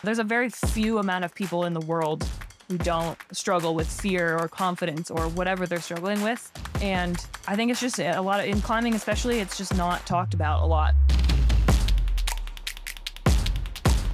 There's a very few amount of people in the world who don't struggle with fear or confidence or whatever they're struggling with. And I think it's just a lot of, in climbing especially, it's just not talked about a lot.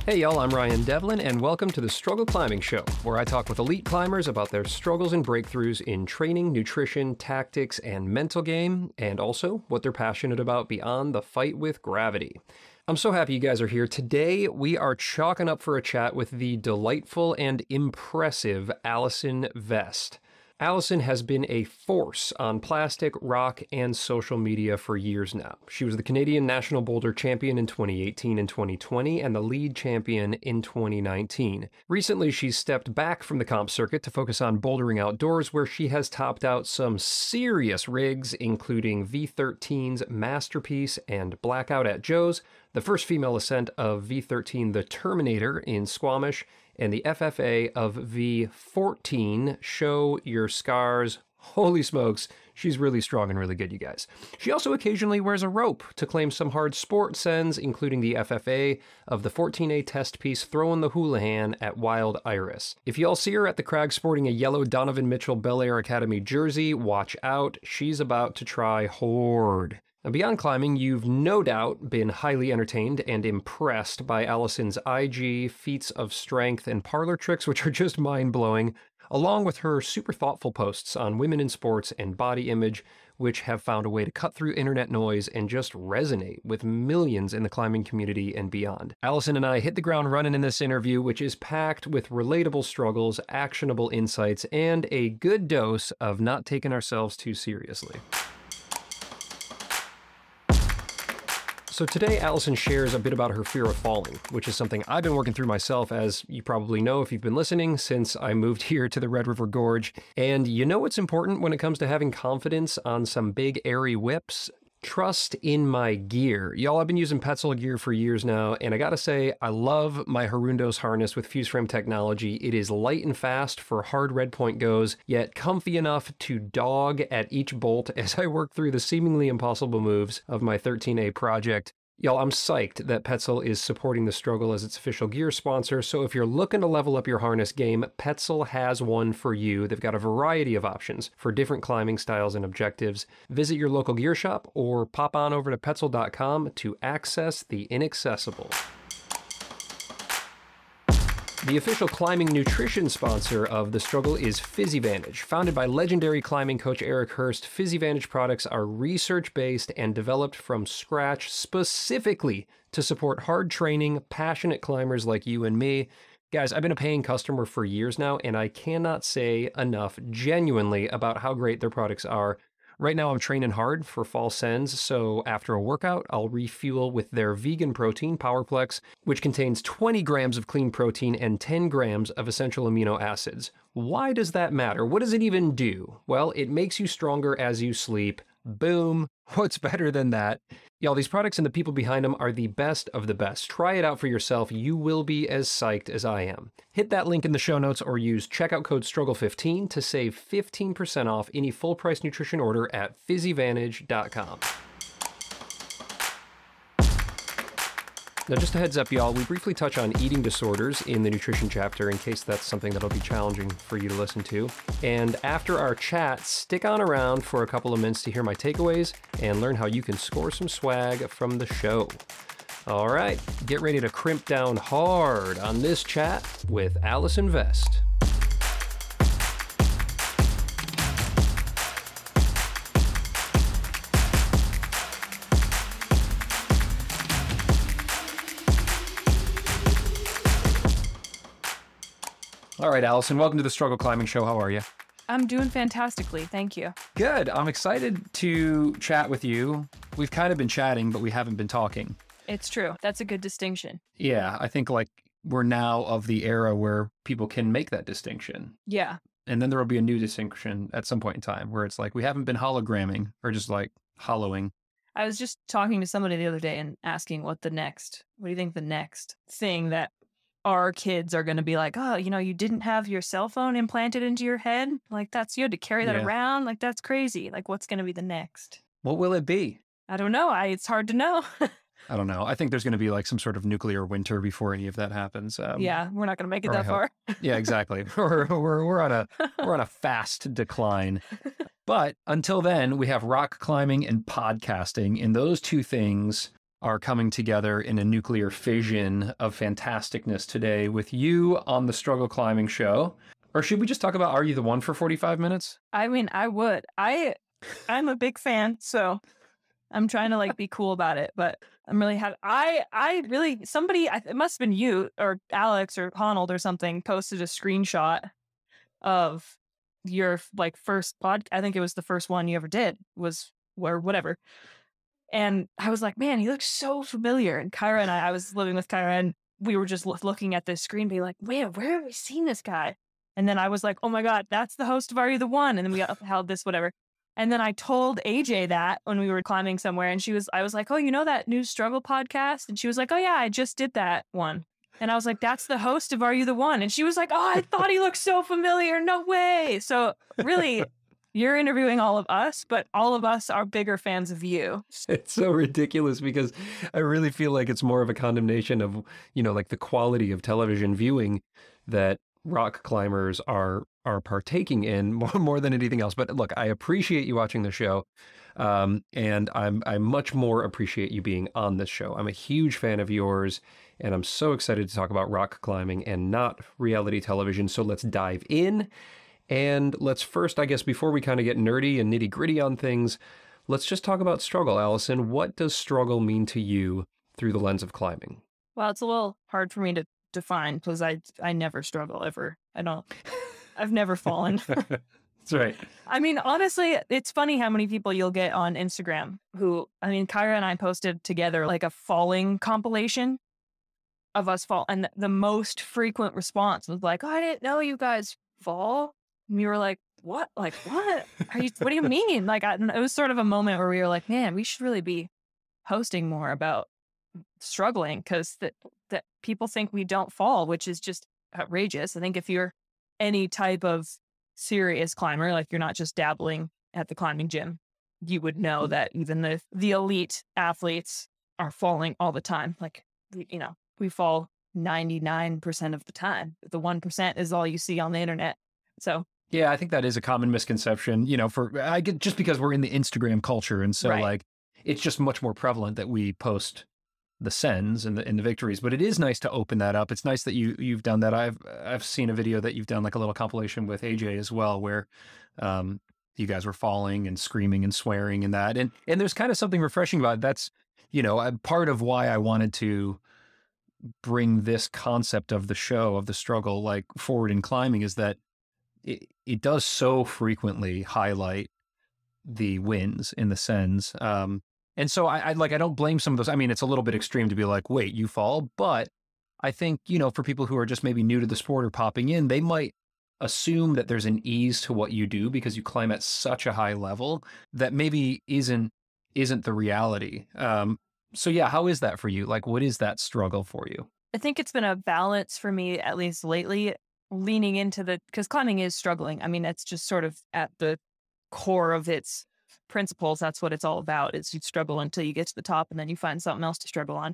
Hey y'all, I'm Ryan Devlin, and welcome to the Struggle Climbing Show, where I talk with elite climbers about their struggles and breakthroughs in training, nutrition, tactics, and mental game, and also what they're passionate about beyond the fight with gravity. I'm so happy you guys are here. Today, we are chalking up for a chat with the delightful and impressive Allison Vest. Allison has been a force on plastic, rock, and social media for years now. She was the Canadian National Boulder Champion in 2018 and 2020, and the lead champion in 2019. Recently, she's stepped back from the comp circuit to focus on bouldering outdoors, where she has topped out some serious rigs, including V13's Masterpiece and Blackout at Joe's, the first female ascent of V13 the Terminator in Squamish, and the FFA of V14, Show Your Scars. Holy smokes, she's really strong and really good, you guys. She also occasionally wears a rope to claim some hard sport sends, including the FFA of the 14A test piece Throwin' the Houlihan at Wild Iris. If y'all see her at the crag sporting a yellow Donovan Mitchell Bel Air Academy jersey, watch out, she's about to try hard. Now, beyond climbing, you've no doubt been highly entertained and impressed by Allison's IG, feats of strength, and parlor tricks, which are just mind-blowing, along with her super thoughtful posts on women in sports and body image, which have found a way to cut through internet noise and just resonate with millions in the climbing community and beyond. Allison and I hit the ground running in this interview, which is packed with relatable struggles, actionable insights, and a good dose of not taking ourselves too seriously. So today, Allison shares a bit about her fear of falling, which is something I've been working through myself, as you probably know if you've been listening, since I moved here to the Red River Gorge. And you know what's important when it comes to having confidence on some big, airy whips? Trust in my gear. Y'all, I've been using Petzl gear for years now, and I gotta say, I love my Harundos harness with fuse frame technology. It is light and fast for hard red point goes, yet comfy enough to dog at each bolt as I work through the seemingly impossible moves of my 13A project. Y'all, I'm psyched that Petzl is supporting the struggle as its official gear sponsor, so if you're looking to level up your harness game, Petzl has one for you. They've got a variety of options for different climbing styles and objectives. Visit your local gear shop or pop on over to petzl.com to access the inaccessible. The official climbing nutrition sponsor of the struggle is PhysiVantage. Founded by legendary climbing coach Eric Hurst, PhysiVantage products are research-based and developed from scratch specifically to support hard training, passionate climbers like you and me. Guys, I've been a paying customer for years now, and I cannot say enough genuinely about how great their products are. Right now I'm training hard for fall sends, so after a workout, I'll refuel with their vegan protein, PowerPlex, which contains 20 grams of clean protein and 10 grams of essential amino acids. Why does that matter? What does it even do? Well, it makes you stronger as you sleep. Boom. What's better than that? Y'all, these products and the people behind them are the best of the best. Try it out for yourself. You will be as psyched as I am. Hit that link in the show notes or use checkout code STRUGGLE15 to save 15% off any full price nutrition order at physivantage.com. Now, just a heads up, y'all, we briefly touch on eating disorders in the nutrition chapter in case that's something that'll be challenging for you to listen to. And after our chat, stick on around for a couple of minutes to hear my takeaways and learn how you can score some swag from the show. All right, get ready to crimp down hard on this chat with Allison Vest. All right, Allison, welcome to the Struggle Climbing Show. How are you? I'm doing fantastically, thank you. Good. I'm excited to chat with you. We've kind of been chatting, but we haven't been talking. It's true. That's a good distinction. Yeah, I think like we're now of the era where people can make that distinction. Yeah. And then there will be a new distinction at some point in time where it's like we haven't been hologramming or just like hollowing. I was just talking to somebody the other day and asking what do you think the next thing that our kids are going to be like, oh, you didn't have your cell phone implanted into your head? Like, you had to carry that around? Like, that's crazy. Like, what's going to be the next? What will it be? I don't know. It's hard to know. I don't know. I think there's going to be like some sort of nuclear winter before any of that happens. Yeah, we're not going to make it or I that hope. far. Yeah, exactly. We're on a fast decline. But until then, we have rock climbing and podcasting, and those two things are coming together in a nuclear fission of fantasticness today with you on the Struggle Climbing Show. Or should we just talk about Are You the One for 45 minutes? I mean, I would. I'm a big fan, so I'm trying to like be cool about it, but I'm really happy. I really, somebody, it must have been you or Alex or Honnold or something, posted a screenshot of your like first I think it was the first one you ever did, was or whatever. And I was like, man, he looks so familiar. And Kyra and I was living with Kyra, and we were just looking at this screen, being like, where have we seen this guy? And then I was like, oh my God, that's the host of Are You the One? And then we held this, whatever. And then I told AJ that when we were climbing somewhere, and I was like, oh, you know that new struggle podcast? And she was like, oh yeah, I just did that one. And I was like, that's the host of Are You the One? And she was like, oh, I thought he looked so familiar. No way. So really, you're interviewing all of us, but all of us are bigger fans of you. It's so ridiculous because I really feel like it's more of a condemnation of, like the quality of television viewing that rock climbers are partaking in more than anything else. But look, I appreciate you watching the show. And I much more appreciate you being on this show. I'm a huge fan of yours, and I'm so excited to talk about rock climbing and not reality television. So let's dive in. And let's first, I guess, before we kind of get nerdy and nitty gritty on things, let's just talk about struggle. Allison, what does struggle mean to you through the lens of climbing? Well, it's a little hard for me to define because I never struggle ever. I've never fallen. That's right. I mean, honestly, it's funny how many people you'll get on Instagram Kyra and I posted together like a falling compilation of us fall. And the most frequent response was like, oh, I didn't know you guys fall. And we were like, what? Like, what? What do you mean? Like, it was sort of a moment where we were like, man, we should really be posting more about struggling because that people think we don't fall, which is just outrageous. I think if you're any type of serious climber, like you're not just dabbling at the climbing gym, you would know that even the elite athletes are falling all the time. Like, we fall 99% of the time. The 1% is all you see on the internet. So yeah, I think that is a common misconception, just because we're in the Instagram culture. And so like, it's just much more prevalent that we post the sends and the victories, but it is nice to open that up. It's nice that you've done that. I've seen a video that you've done like a little compilation with AJ as well, where you guys were falling and screaming and swearing and that. And there's kind of something refreshing about it. That's, part of why I wanted to bring this concept of the show, of the struggle, like forward in climbing, is that it does so frequently highlight the wins in the sends. And so I don't blame some of those. I mean, it's a little bit extreme to be like, wait, you fall. But I think, for people who are just maybe new to the sport or popping in, they might assume that there's an ease to what you do because you climb at such a high level that maybe isn't the reality. So yeah, how is that for you? Like, what is that struggle for you? I think it's been a balance for me, at least lately, leaning into because climbing is struggling. I mean, it's just sort of at the core of its principles. That's what it's all about, is you struggle until you get to the top and then you find something else to struggle on.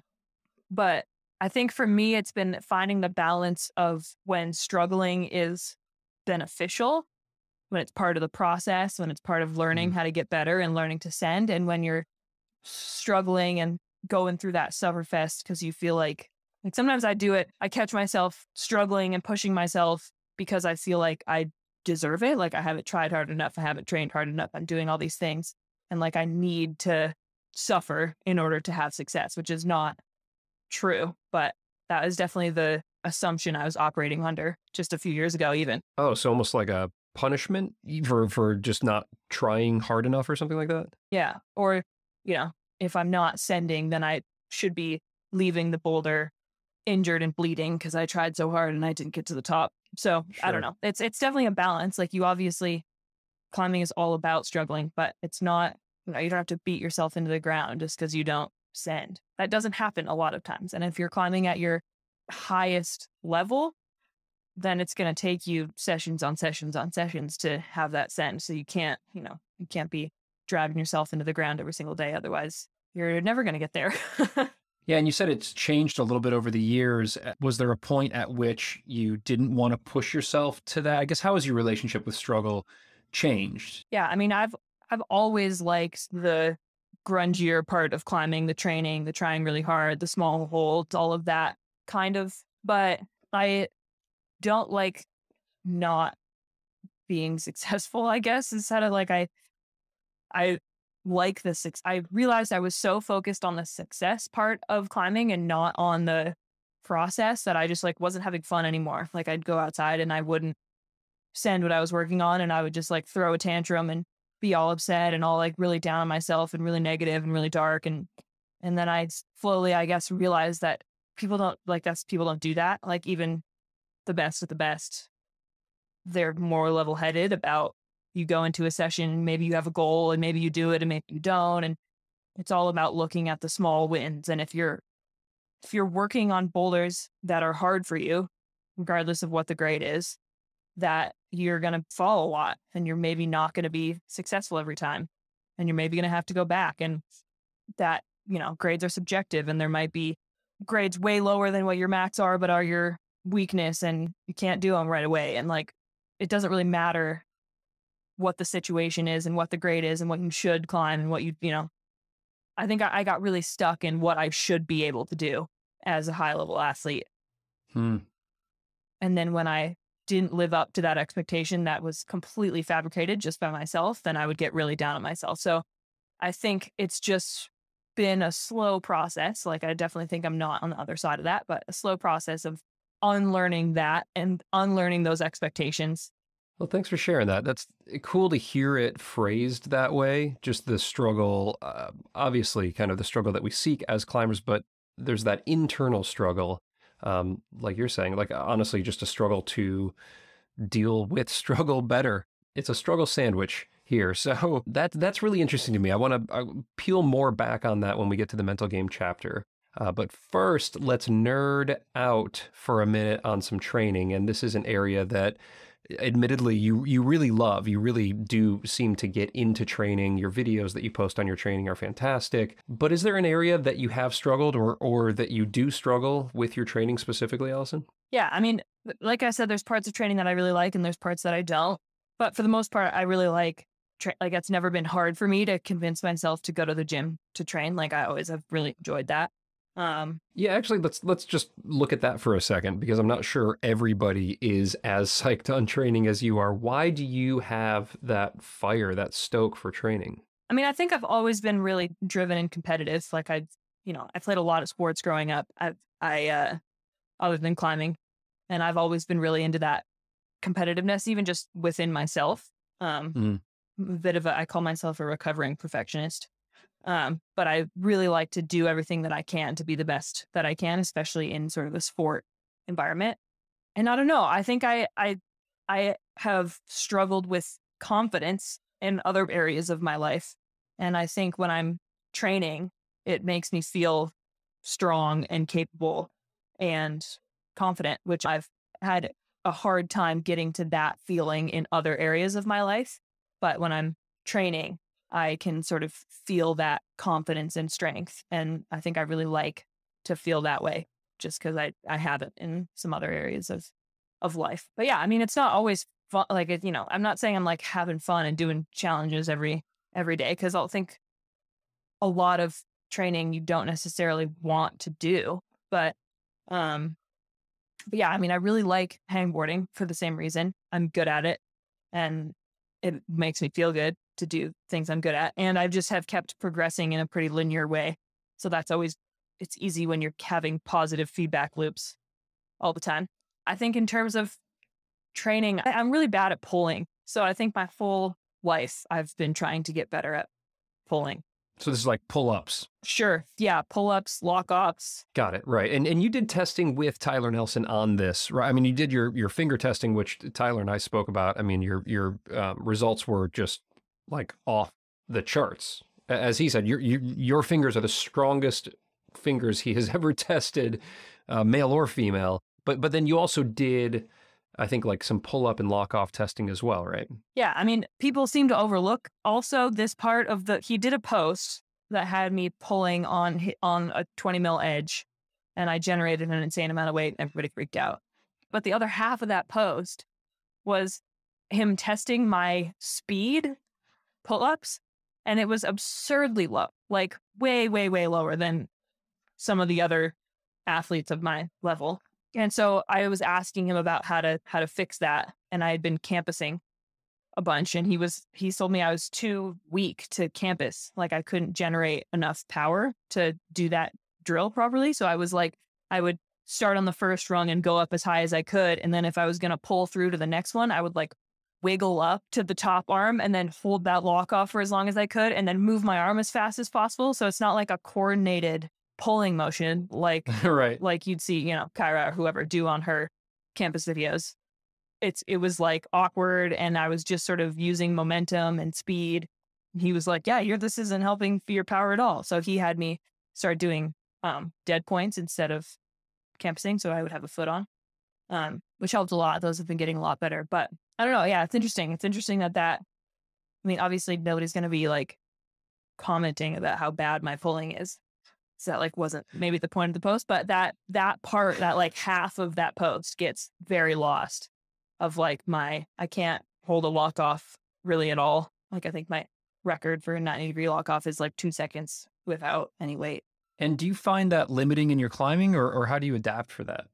But I think for me, it's been finding the balance of when struggling is beneficial, when it's part of the process, when it's part of learning how to get better and learning to send, and when you're struggling and going through that sufferfest because you feel like sometimes I do it. I catch myself struggling and pushing myself because I feel like I deserve it. Like I haven't tried hard enough. I haven't trained hard enough. I'm doing all these things. And like I need to suffer in order to have success, which is not true. But that is definitely the assumption I was operating under just a few years ago, even. Oh, so almost like a punishment for just not trying hard enough or something like that? Yeah. Or, if I'm not sending, then I should be leaving the boulder injured and bleeding because I tried so hard and I didn't get to the top. So Sure. I don't know. It's definitely a balance. Like you obviously, climbing is all about struggling, but it's not, you don't have to beat yourself into the ground just because you don't send. That doesn't happen a lot of times. And if you're climbing at your highest level, then it's going to take you sessions on sessions on sessions to have that send. So you can't be dragging yourself into the ground every single day. Otherwise, you're never going to get there. Yeah, and you said it's changed a little bit over the years. Was there a point at which you didn't want to push yourself to that? I guess, how has your relationship with struggle changed? Yeah, I mean, I've always liked the grungier part of climbing, the training, the trying really hard, the small holds, all of that kind of. But I don't like not being successful, I guess, instead of like I like the I realized I was so focused on the success part of climbing and not on the process that I just like wasn't having fun anymore. Like I'd go outside and I wouldn't send what I was working on, and I would just like throw a tantrum and be all upset and all like really down on myself and really negative and really dark. And then I slowly, I guess, realized that people don't do that. Like even the best of the best, they're more level headed about, you go into a session, maybe you have a goal and maybe you do it and maybe you don't. And it's all about looking at the small wins. And if you're working on boulders that are hard for you, regardless of what the grade is, that you're going to fall a lot and you're maybe not going to be successful every time. And you're maybe going to have to go back, and that, grades are subjective, and there might be grades way lower than what your max are, but are your weakness, and you can't do them right away. And like, it doesn't really matter what the situation is and what the grade is and what you should climb and what I think I got really stuck in what I should be able to do as a high level athlete. And then when I didn't live up to that expectation that was completely fabricated just by myself, then I would get really down on myself. So I think it's just been a slow process. Like I definitely think I'm not on the other side of that, but a slow process of unlearning that and unlearning those expectations. Well, thanks for sharing that. That's cool to hear it phrased that way. Just the struggle, obviously kind of the struggle that we seek as climbers, but there's that internal struggle, like you're saying, like honestly, just a struggle to deal with struggle better. It's a struggle sandwich here. So that's really interesting to me. I want to peel more back on that when we get to the mental game chapter. But first, let's nerd out for a minute on some training. And this is an area that admittedly you really love. You really do seem to get into training. Your videos that you post on your training are fantastic. But is there an area that you have struggled or that you do struggle with your training specifically, Allison? Yeah, I mean, like I said, there's parts of training that I really like and there's parts that I don't. But for the most part, I really like it's never been hard for me to convince myself to go to the gym to train. Like I always have really enjoyed that. Yeah, actually, let's just look at that for a second, because I'm not sure everybody is as psyched on training as you are. Why do you have that fire, that stoke for training? I mean, I think I've always been really driven and competitive. Like I played a lot of sports growing up. Other than climbing, and I've always been really into that competitiveness, even just within myself. I call myself a recovering perfectionist. But I really like to do everything that I can to be the best that I can, especially in sort of a sport environment. And I don't know, I think I have struggled with confidence in other areas of my life. And I think when I'm training, it makes me feel strong and capable and confident, which I've had a hard time getting to that feeling in other areas of my life. But when I'm training, I can sort of feel that confidence and strength. And I think I really like to feel that way just because I have it in some other areas of life. But yeah, I mean, it's not always fun. Like, I'm not saying I'm like having fun and doing challenges every day, because I'll think a lot of training you don't necessarily want to do. But yeah, I mean, I really like hangboarding for the same reason. I'm good at it and it makes me feel good to do things I'm good at. And I just have kept progressing in a pretty linear way. So it's easy when you're having positive feedback loops all the time. I think in terms of training, I'm really bad at pulling. So I think my whole life I've been trying to get better at pulling. So this is like pull-ups. Sure. Yeah. Pull-ups, lock-ups. Got it. Right. And you did testing with Tyler Nelson on this, right? I mean, you did your finger testing, which Tyler and I spoke about. I mean, your results were just like off the charts. As he said, your fingers are the strongest fingers he has ever tested, male or female. But then you also did, I think, like some pull-up and lock-off testing as well, right? Yeah, I mean, people seem to overlook also this part of he did a post that had me pulling on a 20 mil edge, and I generated an insane amount of weight and everybody freaked out. But the other half of that post was him testing my speed pull-ups, and it was absurdly low, like way, way, way lower than some of the other athletes of my level. And so I was asking him about how to fix that, and I had been campusing a bunch, and he told me I was too weak to campus, like I couldn't generate enough power to do that drill properly. So I was like, I would start on the first rung and go up as high as I could, and then if I was going to pull through to the next one, I would like wiggle up to the top arm and then hold that lock off for as long as I could, and then move my arm as fast as possible. So it's not like a coordinated pulling motion like right. like you'd see, Kyra or whoever do on her campus videos. It was like awkward, and I was just sort of using momentum and speed. He was like, yeah, this isn't helping for your power at all. So he had me start doing dead points instead of campusing, so I would have a foot on, which helped a lot. Those have been getting a lot better. But I don't know. Yeah, it's interesting. It's interesting that I mean, obviously nobody's going to be like commenting about how bad my pulling is. So that like wasn't maybe the point of the post, but that part, that like half of that post gets very lost of like I can't hold a lock off really at all. Like I think my record for a 90-degree lock off is like 2 seconds without any weight. And do you find that limiting in your climbing, or how do you adapt for that?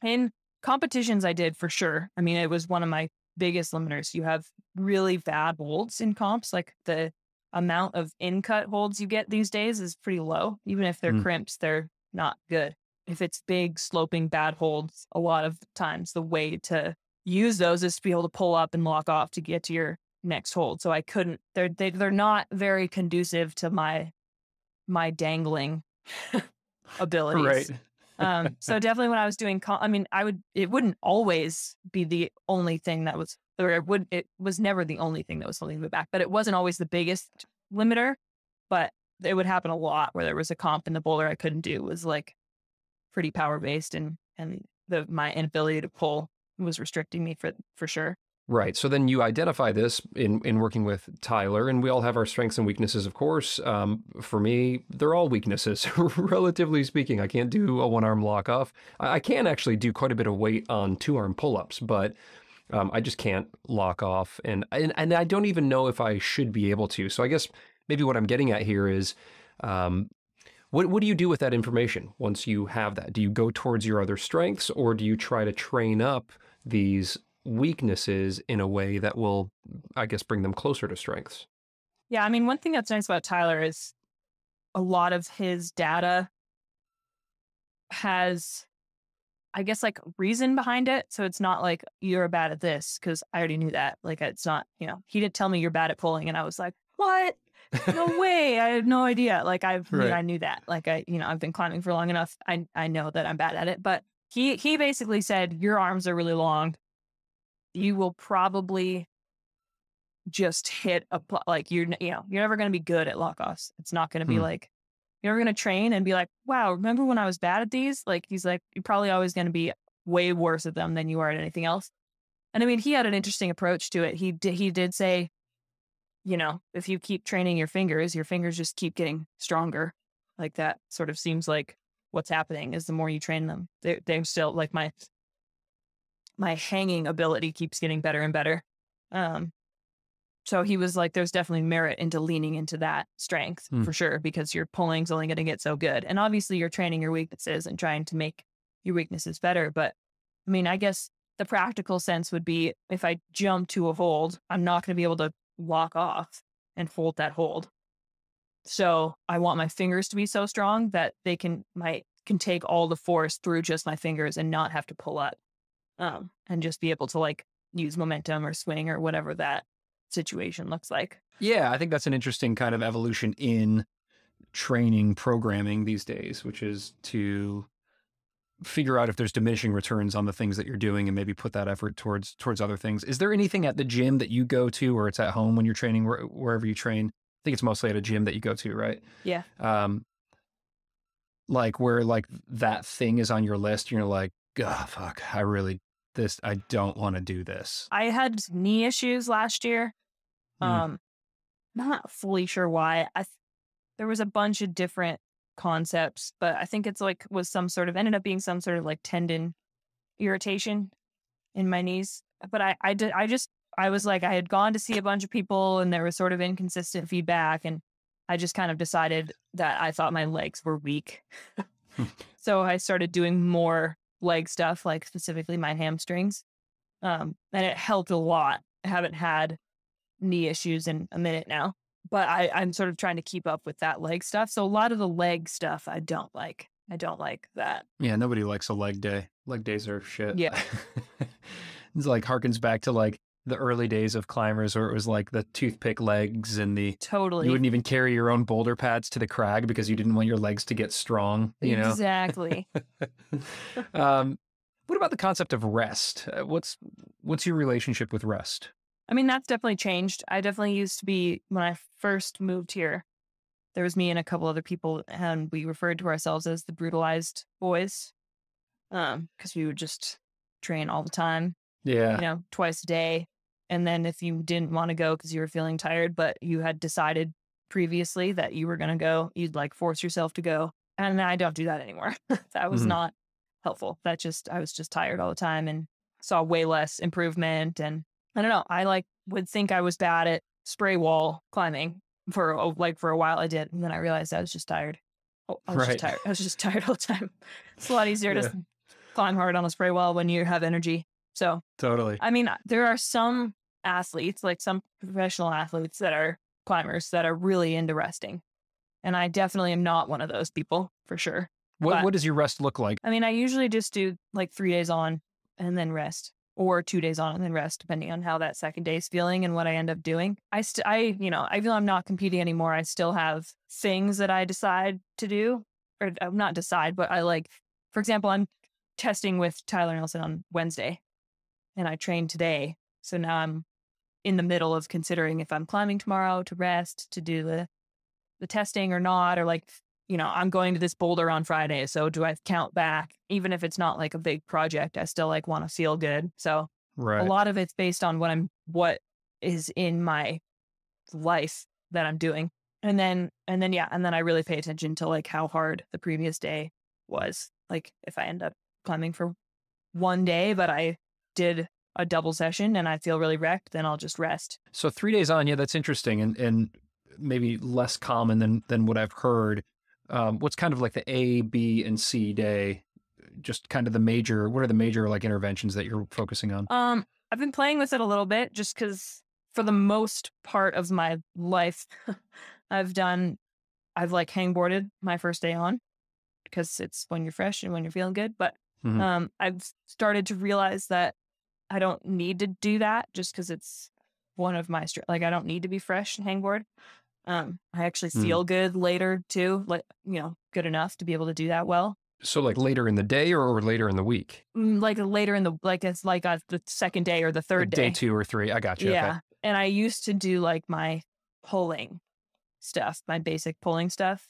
In competitions, I did for sure. I mean, it was one of my biggest limiters. You have really bad holds in comps. Like the amount of in-cut holds you get these days is pretty low. Even if they're crimps, they're not good. If it's big, sloping, bad holds, a lot of times the way to use those is to be able to pull up and lock off to get to your next hold. So I couldn't, they're not very conducive to my dangling abilities. Right. So definitely when I was doing, it wouldn't always be the only thing that was, or it was never the only thing that was holding me back, but it wasn't always the biggest limiter. But it would happen a lot where there was a comp in the boulder I couldn't do, was like pretty power based, and my inability to pull was restricting me for sure. Right. So then you identify this in working with Tyler, and we all have our strengths and weaknesses, of course. For me, they're all weaknesses, relatively speaking. I can't do a one-arm lock-off. I can actually do quite a bit of weight on two-arm pull-ups, but I just can't lock off. And I don't even know if I should be able to. So I guess maybe what I'm getting at here is, what do you do with that information once you have that? Do you go towards your other strengths, or do you try to train up these weaknesses in a way that will, I guess, bring them closer to strengths? Yeah, I mean, one thing that's nice about Tyler is a lot of his data has, I guess, like reason behind it. So it's not like you're bad at this, because I already knew that. Like, it's not, he didn't tell me you're bad at pulling, and I was like, what? No way. I had no idea. Like I knew that. Like I've been climbing for long enough. I know that I'm bad at it. But he basically said, your arms are really long. You will probably just hit you're never going to be good at lock-offs. It's not going to be like, you're never going to train and be like, wow, remember when I was bad at these? Like, he's like, you're probably always going to be way worse at them than you are at anything else. And I mean, he had an interesting approach to it. He did say, if you keep training your fingers just keep getting stronger. Like, that sort of seems like what's happening is the more you train them, they're still like, my hanging ability keeps getting better and better. So he was like, there's definitely merit into leaning into that strength for sure, because your pulling's only going to get so good. And obviously you're training your weaknesses and trying to make your weaknesses better. But I mean, I guess the practical sense would be, if I jump to a hold, I'm not going to be able to lock off and hold that hold. So I want my fingers to be so strong that they can take all the force through just my fingers and not have to pull up. And just be able to like use momentum or swing or whatever that situation looks like. Yeah, I think that's an interesting kind of evolution in training programming these days, which is to figure out if there's diminishing returns on the things that you're doing and maybe put that effort towards other things. Is there anything at the gym that you go to, or it's at home when you're training, wherever you train? I think it's mostly at a gym that you go to, right? Yeah. Like where like that thing is on your list, you're like, oh, fuck, I don't want to do this. I had knee issues last year. Not fully sure why. there was a bunch of different concepts, but I think it's like ended up being some sort of like tendon irritation in my knees. But I was like, I had gone to see a bunch of people and there was sort of inconsistent feedback. And I just kind of decided that I thought my legs were weak. So I started doing more leg stuff, like specifically my hamstrings. And it helped a lot. I haven't had knee issues in a minute now, but I'm sort of trying to keep up with that leg stuff. So a lot of the leg stuff, I don't like. I don't like that. Yeah, nobody likes a leg day. Leg days are shit. Yeah. It's like harkens back to like the early days of climbers where it was like the toothpick legs and Totally. You wouldn't even carry your own boulder pads to the crag because you didn't want your legs to get strong, you know? Exactly. What about the concept of rest? What's your relationship with rest? I mean, that's definitely changed. I definitely used to be, when I first moved here, there was me and a couple other people, and we referred to ourselves as the brutalized boys, because we would just train all the time. Yeah. Twice a day. And then if you didn't want to go because you were feeling tired, but you had decided previously that you were going to go, you'd like force yourself to go. And I don't do that anymore. That was not helpful. I was just tired all the time and saw way less improvement. And I don't know, I would think I was bad at spray wall climbing for a while. I did. And then I realized I was just tired. I was just tired. I was just tired all the time. It's a lot easier to climb hard on a spray wall when you have energy. So totally. I mean, there are some athletes, like some professional athletes that are climbers that are really into resting. And I definitely am not one of those people for sure. What does your rest look like? I mean, I usually just do like 3 days on and then rest, or 2 days on and then rest, depending on how that second day is feeling and what I end up doing. I feel I'm not competing anymore. I still have things that I decide to do, or not decide, but for example, I'm testing with Tyler Nelson on Wednesday. And I trained today. So now I'm in the middle of considering if I'm climbing tomorrow to rest, to do the testing or not, or I'm going to this boulder on Friday. So do I count back? Even if it's not like a big project, I still want to feel good. So a lot of it's based on what is in my life that I'm doing. And then I really pay attention to how hard the previous day was. Like if I end up climbing for one day, but I did a double session and I feel really wrecked, then I'll just rest. So 3 days on, yeah, that's interesting and maybe less common than what I've heard. What's kind of like the A, B, and C day? Just kind of what are the major interventions that you're focusing on? I've been playing with it a little bit just because for the most part of my life, I've hangboarded my first day on because it's when you're fresh and when you're feeling good. But I've started to realize that I don't need to do that just because it's one of my I don't need to be fresh and hangboard. I actually feel good later too, good enough to be able to do that well. So later in the day or later in the week? Later in the it's the second day or the third day. Day 2 or 3. I got you. Yeah, okay. And I used to do my pulling stuff, my basic pulling stuff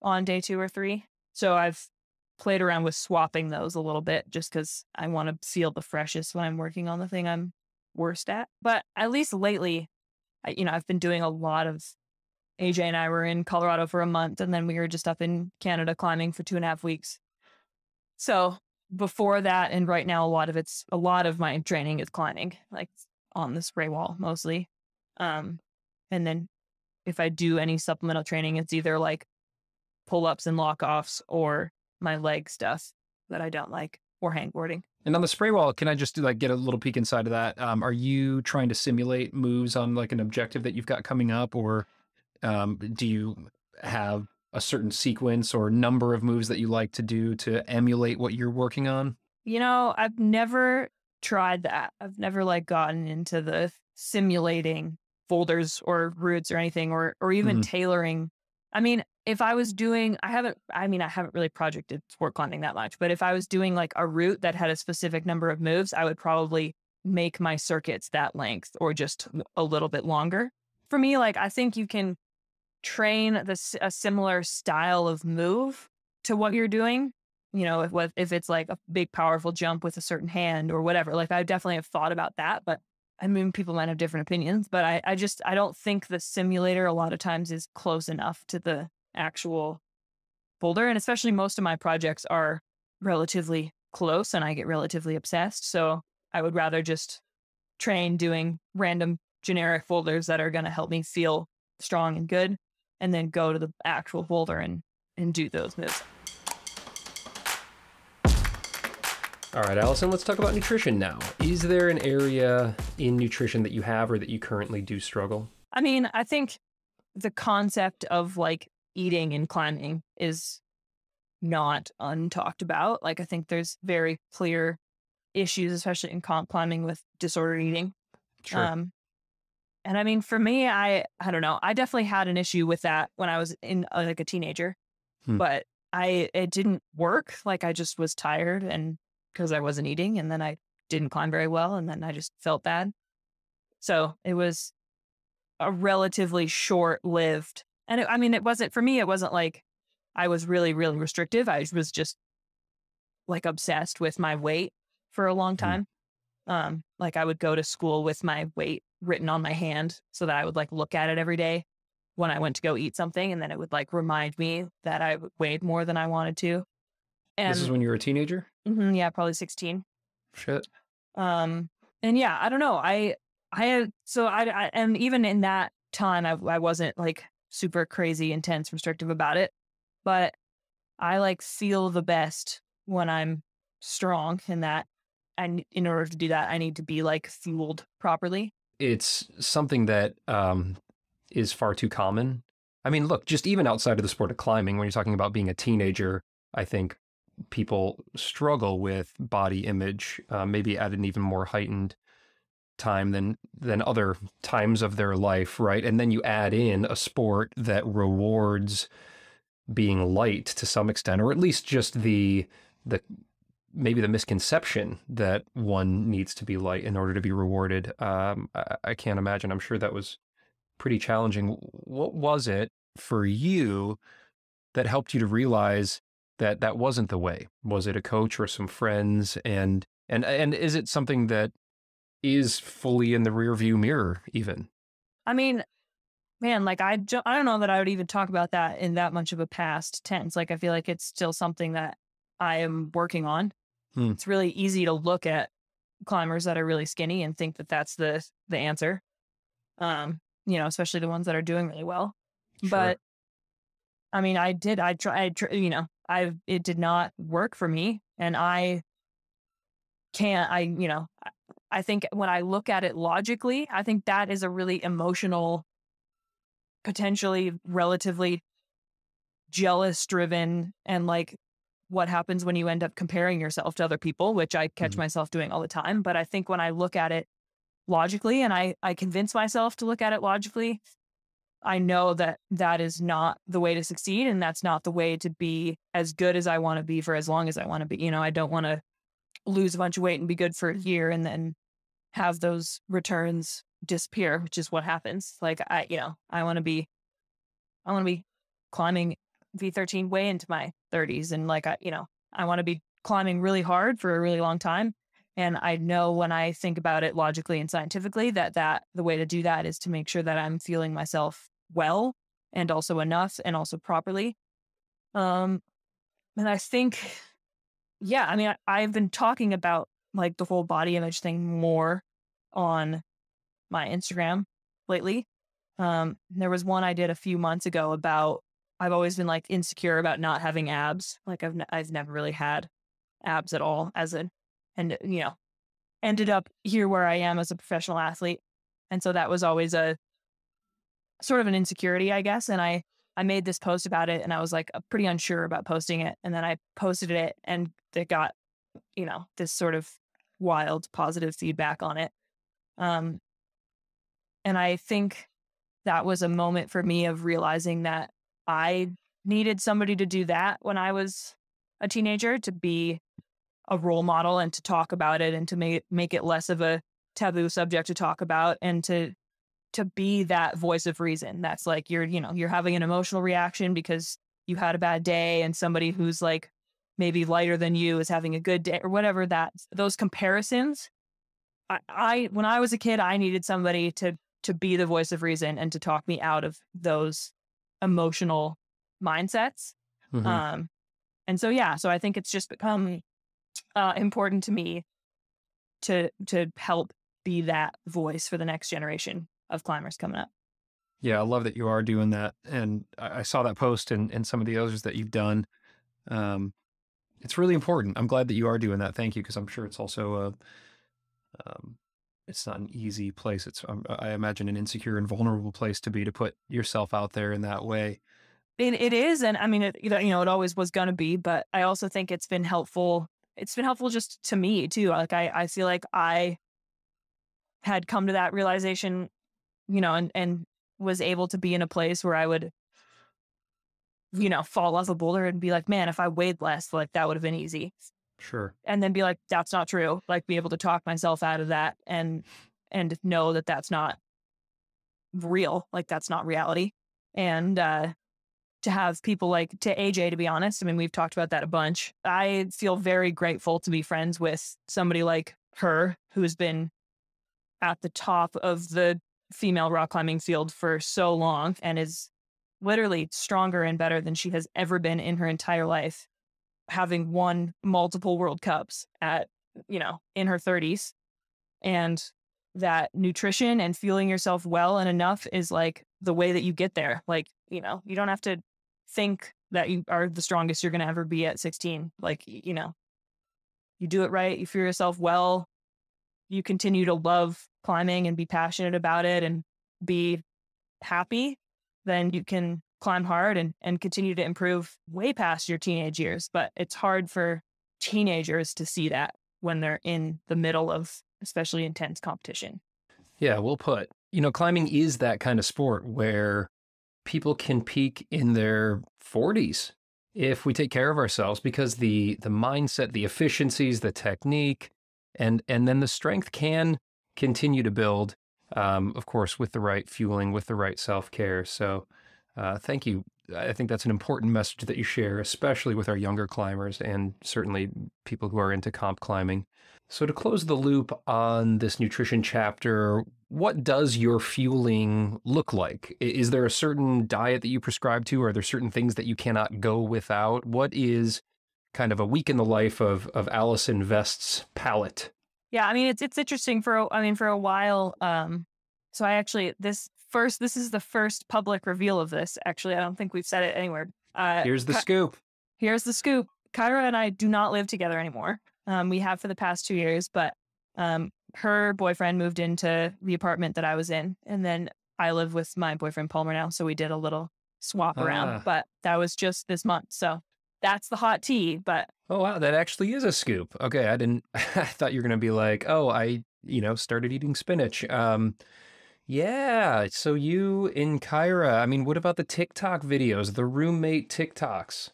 on day 2 or 3. So I've played around with swapping those a little bit just because I want to feel the freshest when I'm working on the thing I'm worst at. But at least lately, I've been doing a lot of, AJ and I were in Colorado for a month and then we were just up in Canada climbing for 2.5 weeks. So before that and right now, a lot of my training is climbing, on the spray wall mostly. And then if I do any supplemental training, it's either pull-ups and lock-offs or my leg stuff that I don't like, or hangboarding. And on the spray wall, can I just get a little peek inside of that? Are you trying to simulate moves on an objective that you've got coming up, or do you have a certain sequence or number of moves that you like to do to emulate what you're working on? I've never tried that. I've never gotten into the simulating boulders or routes or anything, or even tailoring. I mean, if I was doing, I haven't really projected sport climbing that much, but if I was doing a route that had a specific number of moves, I would probably make my circuits that length or just a little bit longer. For me, I think you can train a similar style of move to what you're doing. If it's a big, powerful jump with a certain hand or whatever, I definitely have thought about that, but I mean, people might have different opinions, but I don't think the simulator a lot of times is close enough to the actual folder. And especially most of my projects are relatively close and I get relatively obsessed. So I would rather just train doing random generic folders that are going to help me feel strong and good, and then go to the actual folder and do those moves. All right, Allison, let's talk about nutrition now. Is there an area in nutrition that you have or that you currently do struggle? I mean, I think the concept of like eating and climbing is not untalked about. Like, I think there's very clear issues, especially in climbing, with disordered eating. Sure. And I mean, for me, I don't know. I definitely had an issue with that when I was in like a teenager, but it didn't work. Like, I just was tired and because I wasn't eating, and then I didn't climb very well, and then I just felt bad. So it was a relatively short-lived, and I mean, it wasn't for me. It wasn't like I was really, really restrictive. I was just like obsessed with my weight for a long time. Like, I would go to school with my weight written on my hand so that I would like look at it every day when I went to go eat something, and then it would like remind me that I weighed more than I wanted to. And this is when you were a teenager? Yeah, probably 16. Shit. And yeah, I don't know. And even in that time, I wasn't like super crazy, intense, restrictive about it, but I like feel the best when I'm strong, in that, and in order to do that, I need to be like fueled properly. It's something that is far too common. I mean, look, just even outside of the sport of climbing, when you're talking about being a teenager, I think people struggle with body image, maybe at an even more heightened time than other times of their life, right? And then you add in a sport that rewards being light to some extent, or at least just the maybe the misconception that one needs to be light in order to be rewarded. I can't imagine. I'm sure that was pretty challenging. What was it for you that helped you to realize that that wasn't the way? Was it a coach or some friends? And is it something that is fully in the rearview mirror even? I mean, man, like I don't know that I would even talk about that in that much of a past tense. Like, I feel like it's still something that I am working on. It's really easy to look at climbers that are really skinny and think that that's the answer. Especially the ones that are doing really well. Sure. But I mean, it did not work for me, and I think when I look at it logically, I think that is a really emotional, potentially relatively jealous driven, and like what happens when you end up comparing yourself to other people, which I catch myself doing all the time. But I think when I look at it logically, and I convince myself to look at it logically, I know that that is not the way to succeed, and that's not the way to be as good as I want to be for as long as I want to be. I don't want to lose a bunch of weight and be good for a year and then have those returns disappear, which is what happens. Like, I want to be climbing V13 way into my 30s, and like, I want to be climbing really hard for a really long time. And I know when I think about it logically and scientifically that the way to do that is to make sure that I'm feeling myself well, and also enough, and also properly. And I think, yeah, I mean, I've been talking about like the whole body image thing more on my Instagram lately. There was one I did a few months ago about, I've always been like insecure about not having abs. Like, I've never really had abs at all and ended up here where I am as a professional athlete. And so that was always a sort of an insecurity, I guess. And I made this post about it, and I was like pretty unsure about posting it. And then I posted it, and it got, this sort of wild positive feedback on it. And I think that was a moment for me of realizing that I needed somebody to do that when I was a teenager, to be a role model and to talk about it, and to make it less of a taboo subject to talk about, and to be that voice of reason. That's like, you're having an emotional reaction because you had a bad day, and somebody who's like maybe lighter than you is having a good day, or whatever. Those comparisons, when I was a kid, I needed somebody to be the voice of reason and to talk me out of those emotional mindsets. Mm-hmm. And so, yeah, so I think it's just become important to me to help be that voice for the next generation of climbers coming up. Yeah, I love that you are doing that. And I saw that post and some of the others that you've done. It's really important. I'm glad that you are doing that. Thank you, because I'm sure it's also it's not an easy place. It's I imagine an insecure and vulnerable place to be, to put yourself out there in that way. It is, and I mean, it always was gonna be, but I also think it's been helpful. It's been helpful just to me too. Like I feel like I had come to that realization, and was able to be in a place where I would, fall off a boulder and be like, man, if I weighed less, like that would have been easy. Sure. And then be like, that's not true. Like be able to talk myself out of that and know that that's not real. Like that's not reality. And to have people like to AJ, to be honest, I mean, we've talked about that a bunch. I feel very grateful to be friends with somebody like her, who's been at the top of the female rock climbing field for so long and is literally stronger and better than she has ever been in her entire life, having won multiple World Cups at, in her 30s. And that nutrition and fueling yourself well and enough is like the way that you get there. Like, you don't have to think that you are the strongest you're going to ever be at 16. Like, you do it right. You fuel yourself well. You continue to love climbing and be passionate about it and be happy, then you can climb hard and continue to improve way past your teenage years. But it's hard for teenagers to see that when they're in the middle of especially intense competition. Yeah, well put. Climbing is that kind of sport where people can peak in their 40s if we take care of ourselves, because the mindset, the efficiencies, the technique, and then the strength can continue to build, of course, with the right fueling, with the right self-care. So thank you. I think that's an important message that you share, especially with our younger climbers and certainly people who are into comp climbing. So to close the loop on this nutrition chapter, what does your fueling look like? Is there a certain diet that you prescribe to? Are there certain things that you cannot go without? What is kind of a week in the life of Allison Vest's palate? Yeah, I mean, it's interesting for a while. So I actually, this is the first public reveal of this. Actually, I don't think we've said it anywhere. Here's the scoop. Here's the scoop. Kyra and I do not live together anymore. We have for the past 2 years, but her boyfriend moved into the apartment that I was in, and then I live with my boyfriend Palmer now. So we did a little swap around, but that was just this month. So that's the hot tea. But oh wow, that actually is a scoop. Okay, I thought you were gonna be like, oh, I started eating spinach. Yeah. So you and Kyra, I mean, what about the TikTok videos, the roommate TikToks?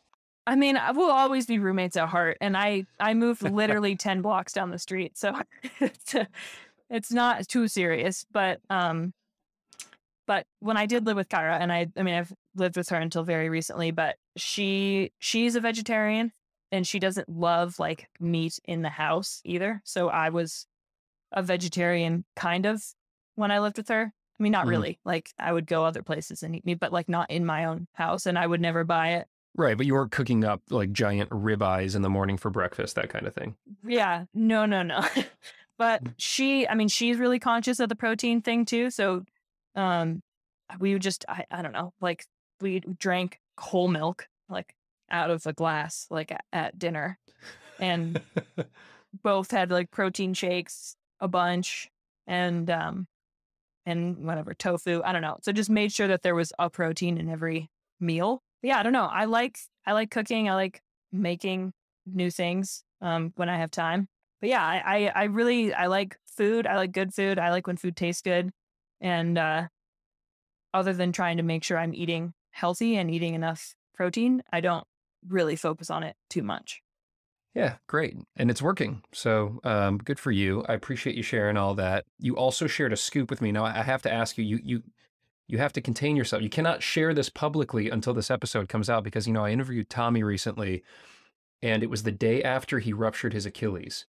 I mean, we'll always be roommates at heart, and I moved literally 10 blocks down the street, so it's not too serious. But when I did live with Kyra, and I mean, I've lived with her until very recently, but she's a vegetarian, and she doesn't love like meat in the house either. So I was a vegetarian kind of when I lived with her. I mean, not really. Like I would go other places and eat meat, but like not in my own house, and I would never buy it. Right, but you weren't cooking up like giant ribeyes in the morning for breakfast, that kind of thing. Yeah, no. But she's really conscious of the protein thing too. So, we would just, I don't know, like we drank whole milk, like out of a glass, like at dinner, and both had like protein shakes, a bunch, and whatever, tofu. I don't know. So just made sure that there was a protein in every meal. Yeah, I don't know. I like cooking. I like making new things when I have time. But yeah, I like food. I like good food. I like when food tastes good. And other than trying to make sure I'm eating healthy and eating enough protein, I don't really focus on it too much. Yeah, great. And it's working. So good for you. I appreciate you sharing all that. You also shared a scoop with me. Now, I have to ask you, you have to contain yourself. You cannot share this publicly until this episode comes out because, I interviewed Tommy recently, and it was the day after he ruptured his Achilles.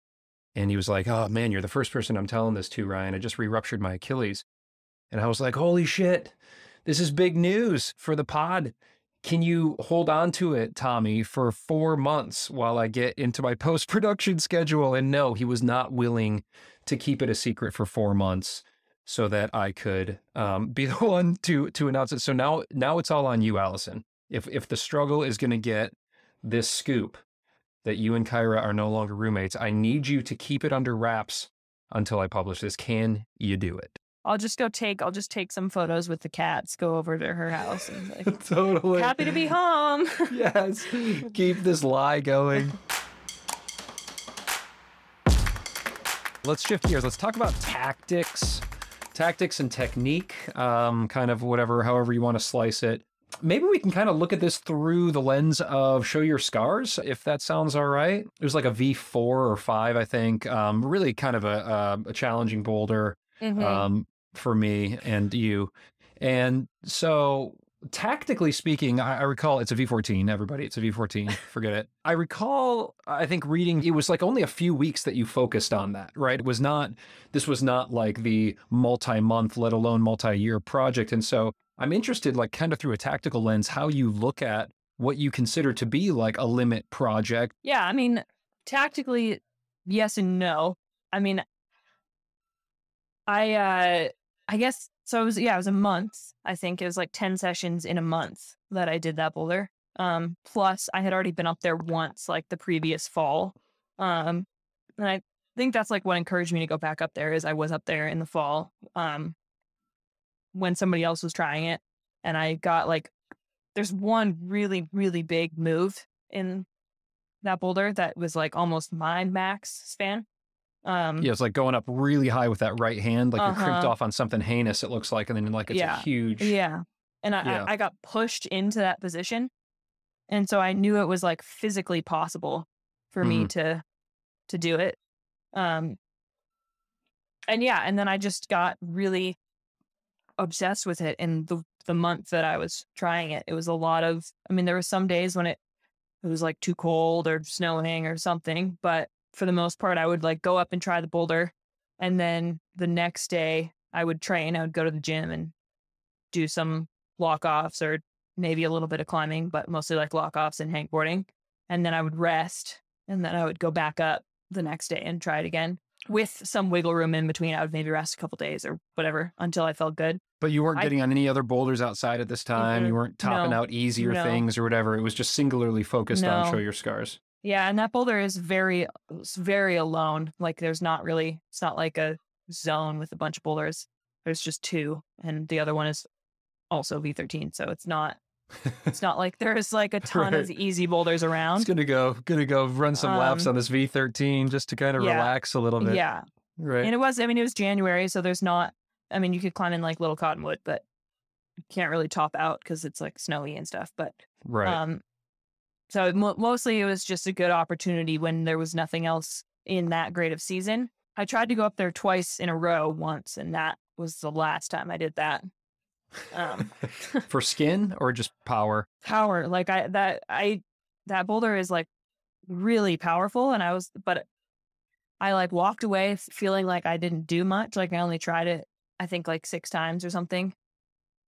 And he was like, oh, man, you're the first person I'm telling this to, Ryan. I just re-ruptured my Achilles. And I was like, holy shit, this is big news for the pod. can you hold on to it, Tommy, for 4 months while I get into my post-production schedule? And no, he was not willing to keep it a secret for 4 months so that I could be the one to announce it. So now it's all on you, Allison. If the struggle is going to get this scoop that you and Kyra are no longer roommates, I need you to keep it under wraps until I publish this. Can you do it? I'll just take some photos with the cats, go over to her house and like, totally happy to be home. Yes. Keep this lie going. Let's shift gears. Let's talk about tactics and technique, kind of however you want to slice it. Maybe we can kind of look at this through the lens of Show Your Scars, if that sounds all right. It was like a V4 or 5, I think. Really kind of a challenging boulder for me and you. And so tactically speaking, I recall it's a V14, everybody. It's a V14. Forget it. I recall, I think reading, it was like only a few weeks that you focused on that, right? This was not like the multi-month, let alone multi-year project. And so I'm interested, like kind of through a tactical lens, how you look at what you consider to be like a limit project. Yeah, I mean, tactically, yes and no. I mean, I guess, so it was a month. I think it was like 10 sessions in a month that I did that boulder. Plus I had already been up there once, like the previous fall. And I think that's like what encouraged me to go back up there is I was up there in the fall. When somebody else was trying it, and I got like, there's one really, really big move in that boulder that was like almost my max span. It's like going up really high with that right hand, like you're crimped off on something heinous, it looks like, and then like it's a huge. Yeah. And I got pushed into that position. And so I knew it was like physically possible for me to do it. And then I just got really obsessed with it. And the month that I was trying it, it was a lot of, I mean, there were some days when it was like too cold or snowing or something, but for the most part, I would like go up and try the boulder. And then the next day I would train, I would go to the gym and do some lock offs or maybe a little bit of climbing, but mostly like lock offs and hangboarding. And then I would rest, and then I would go back up the next day and try it again with some wiggle room in between. I would maybe rest a couple days or whatever until I felt good. But you weren't getting on any other boulders outside at this time. You weren't topping out easier things or whatever. It was just singularly focused on Show Your Scars. Yeah, and that boulder is very alone. Like it's not like a zone with a bunch of boulders. There's just two, and the other one is also V13. So it's not like there's like a ton of easy boulders around. It's gonna go run some laps on this V13 just to kind of relax a little bit. Yeah. Right. And it was January, so there's not, I mean, you could climb in like Little Cottonwood, but you can't really top out because it's like snowy and stuff. But so mostly it was just a good opportunity when there was nothing else in that great of season. I tried to go up there twice in a row once, and that was the last time I did that. For skin or just power? Power. Like that boulder is like really powerful, and I like walked away feeling like I didn't do much. Like I only tried it, I think like 6 times or something.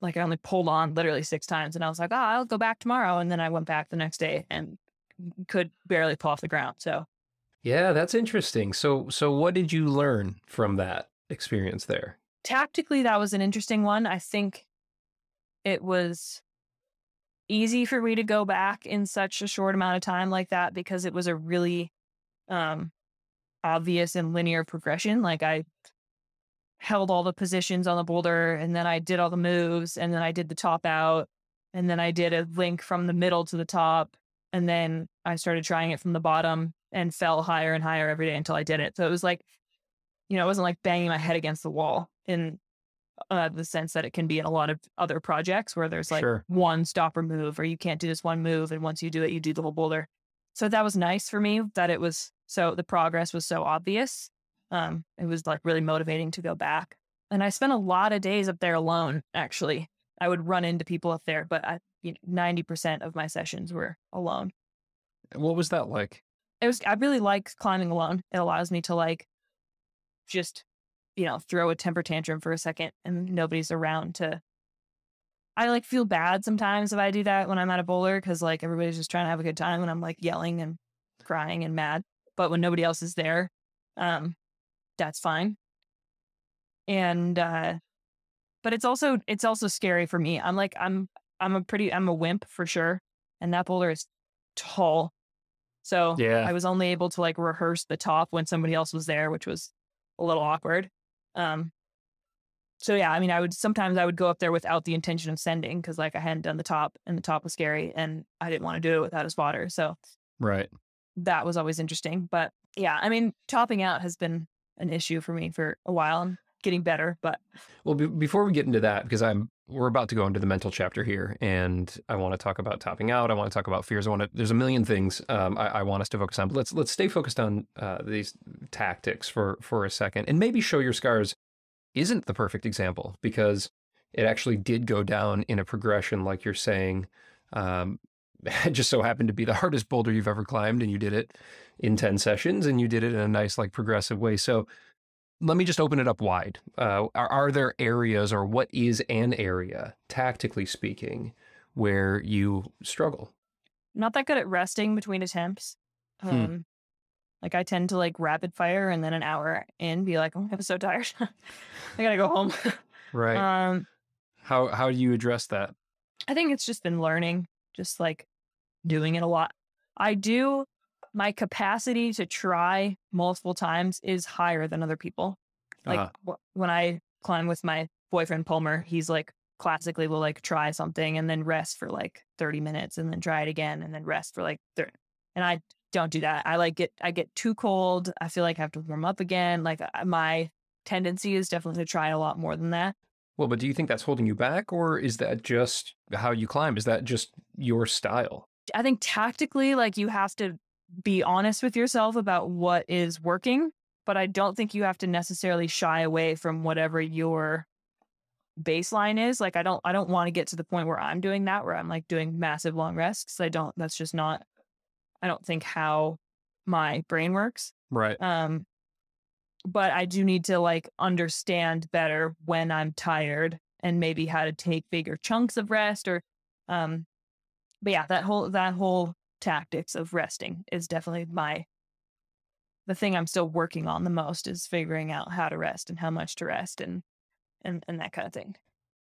Like I only pulled on literally 6 times, and I was like, I'll go back tomorrow. And then I went back the next day and could barely pull off the ground. So yeah, that's interesting. So what did you learn from that experience there? Tactically, that was an interesting one. I think it was easy for me to go back in such a short amount of time like that because it was a really obvious and linear progression. Like I held all the positions on the boulder, and then I did all the moves, and then I did the top out, and then I did a link from the middle to the top, and then I started trying it from the bottom and fell higher and higher every day until I did it. So it was like, it wasn't like banging my head against the wall in the sense that it can be in a lot of other projects where there's like one stop or move, or you can't do this one move, and once you do it, you do the whole boulder. So that was nice for me that it was the progress was so obvious. It was like really motivating to go back. And I spent a lot of days up there alone, actually. I would run into people up there, but 90% of my sessions were alone. What was that like? I really like climbing alone. It allows me to like just, throw a temper tantrum for a second and nobody's around to, I like feel bad sometimes if I do that when I'm at a boulder, because like everybody's just trying to have a good time and I'm like yelling and crying and mad. But when nobody else is there, that's fine. And but it's also scary for me. I'm a wimp for sure, and that boulder is tall. So Yeah. I was only able to like rehearse the top when somebody else was there, which was a little awkward. So yeah, I mean, I would go up there without the intention of sending, because like I hadn't done the top and the top was scary and I didn't want to do it without a spotter. So right. that was always interesting. But yeah, I mean, topping out has been an issue for me for a while. I'm getting better, but well, before we get into that, because we're about to go into the mental chapter here, and I want to talk about topping out. I want to talk about fears. There's a million things I want us to focus on, but let's stay focused on these tactics for a second, and maybe Show Your Scars isn't the perfect example, because it actually did go down in a progression, like you're saying. It just so happened to be the hardest boulder you've ever climbed, and you did it in 10 sessions, and you did it in a nice, like, progressive way. So let me just open it up wide. Are there areas, or what is an area, tactically speaking, where you struggle? Not that good at resting between attempts. Like I tend to like rapid fire and then an hour in be like, oh, I'm so tired. I gotta go home. Right. How do you address that? I think it's just been learning, just like doing it a lot. My capacity to try multiple times is higher than other people. Like when I climb with my boyfriend Palmer, he's like classically will like try something and then rest for like 30 minutes and then try it again and then rest for like 30. And I don't do that. I get too cold. I feel like I have to warm up again. Like my tendency is definitely to try a lot more than that. Well, but do you think that's holding you back, or is that just how you climb? Is that just your style? I think tactically, like you have to be honest with yourself about what is working, but I don't think you have to necessarily shy away from whatever your baseline is. Like I don't want to get to the point where I'm doing that, where I'm like doing massive long rests. That's just not, I don't think how my brain works. Right. But I do need to like understand better when I'm tired and maybe how to take bigger chunks of rest or, but yeah, that whole tactics of resting is definitely the thing I'm still working on the most, is figuring out how to rest and how much to rest and that kind of thing.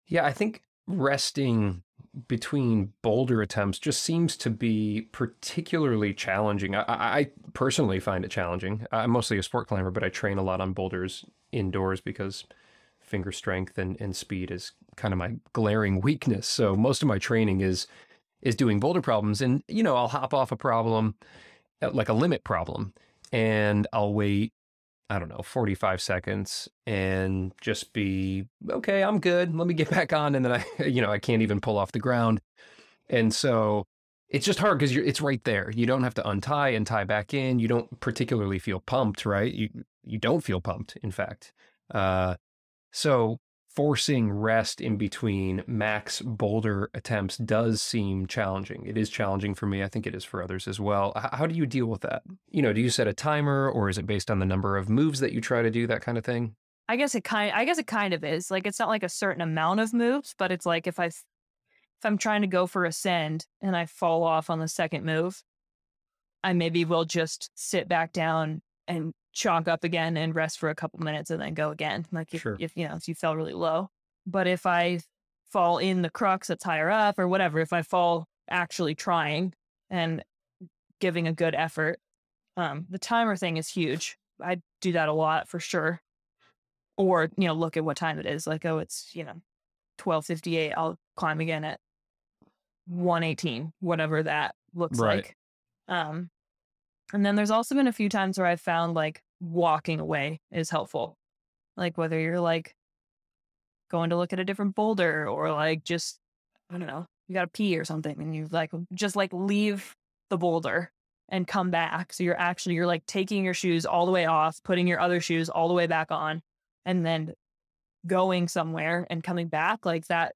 Yeah, I think resting between boulder attempts just seems to be particularly challenging. I personally find it challenging. I'm mostly a sport climber, but I train a lot on boulders indoors because finger strength and speed is kind of my glaring weakness. So most of my training is doing boulder problems. And, I'll hop off a problem, like a limit problem, and I'll wait, I don't know, 45 seconds and just be, okay, I'm good. Let me get back on. And then I can't even pull off the ground. And so it's just hard because it's right there. You don't have to untie and tie back in. You don't particularly feel pumped, right? You don't feel pumped, in fact. So forcing rest in between max boulder attempts does seem challenging. It is challenging for me. I think it is for others as well. How do you deal with that? Do you set a timer, or is it based on the number of moves that you try to do, that kind of thing? I guess it kind of is. Like it's not like a certain amount of moves, but it's like if I'm trying to go for ascend and I fall off on the second move, I maybe will just sit back down and chalk up again and rest for a couple minutes and then go again. Like if you fell really low. But if I fall in the crux that's higher up or whatever, if I fall actually trying and giving a good effort, the timer thing is huge. I do that a lot for sure. Or, look at what time it is. Like, oh, it's, 12:58. I'll climb again at 1:18, whatever that looks like. And then there's also been a few times where I've found like walking away is helpful. Like whether you're like going to look at a different boulder or like just, I don't know, you got to pee or something and you like just like leave the boulder and come back. So you're like taking your shoes all the way off, putting your other shoes all the way back on, and then going somewhere and coming back like that.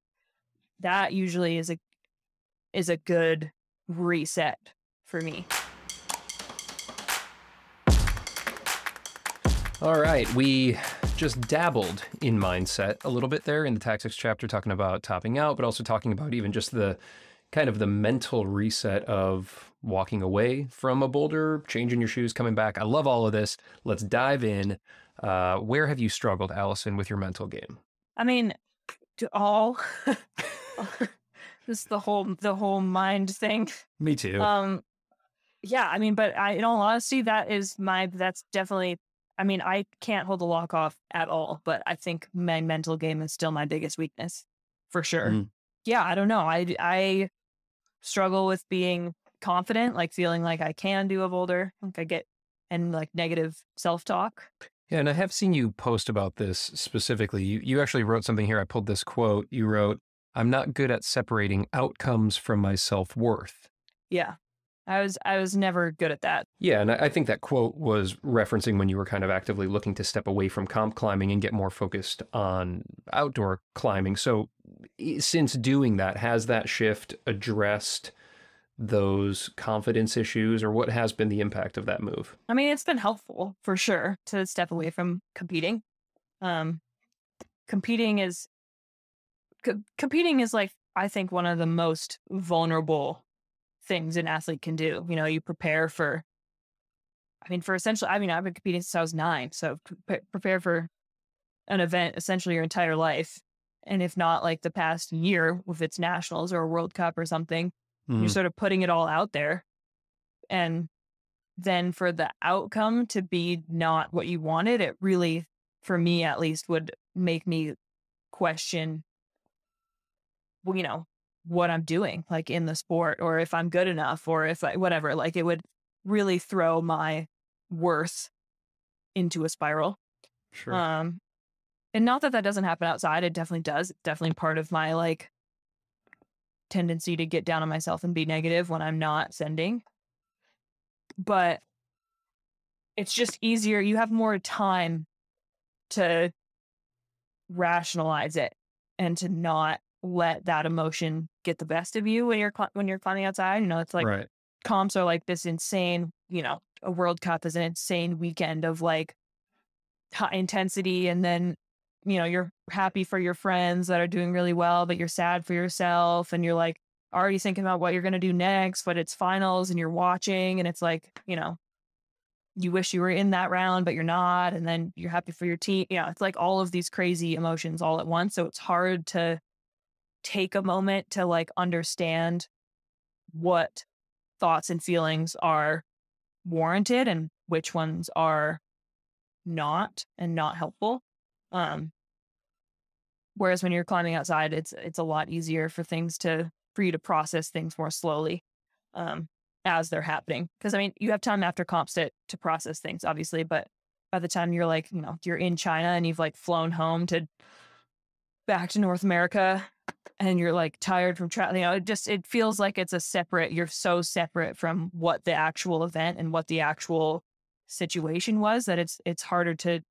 That usually is a good reset for me. All right, we just dabbled in mindset a little bit there in the tactics chapter, talking about topping out, but also talking about even just the kind of the mental reset of walking away from a boulder, changing your shoes, coming back. I love all of this. Let's dive in. Where have you struggled, Allison, with your mental game? I mean, to all just the whole mind thing. Me too. Yeah, I mean, but in all honesty, that's definitely, I mean, I can't hold the lock off at all, but I think my mental game is still my biggest weakness for sure. Yeah, I don't know. I struggle with being confident, like feeling like I can do a boulder, and like negative self-talk. Yeah, and I have seen you post about this specifically. You actually wrote something here. I pulled this quote. You wrote, "I'm not good at separating outcomes from my self-worth." Yeah. I was never good at that. Yeah, and I think that quote was referencing when you were kind of actively looking to step away from comp climbing and get more focused on outdoor climbing. So since doing that, has that shift addressed those confidence issues, or what has been the impact of that move? I mean, it's been helpful for sure to step away from competing. Competing is like, I think, one of the most vulnerable things an athlete can do. You know, you prepare for, essentially, I've been competing since I was 9. So prepare for an event essentially your entire life. And if not like the past year, if it's nationals or a World Cup or something, you're sort of putting it all out there. And then for the outcome to be not what you wanted, it really, for me at least, would make me question, what I'm doing, like in the sport, or if I'm good enough, or if whatever, like it would really throw my worth into a spiral. Sure. And not that doesn't happen outside. It definitely does. It's definitely part of my like tendency to get down on myself and be negative when I'm not sending. But it's just easier. You have more time to rationalize it and to not let that emotion get the best of you when you're climbing outside. It's like right. Comps are like this insane, a World Cup is an insane weekend of like high intensity. And then, you're happy for your friends that are doing really well, but you're sad for yourself. And you're like already thinking about what you're going to do next, but it's finals and you're watching and it's like, you wish you were in that round, but you're not. And then you're happy for your team. It's like all of these crazy emotions all at once. So it's hard to take a moment to like understand what thoughts and feelings are warranted and which ones are not and not helpful. Whereas when you're climbing outside, it's a lot easier for you to process things more slowly as they're happening. Because you have time after comps to process things, obviously, but by the time you're like, you're in China and you've like flown home back to North America and you're like tired from traveling, it feels like you're so separate from what the actual event and what the actual situation was that it's harder to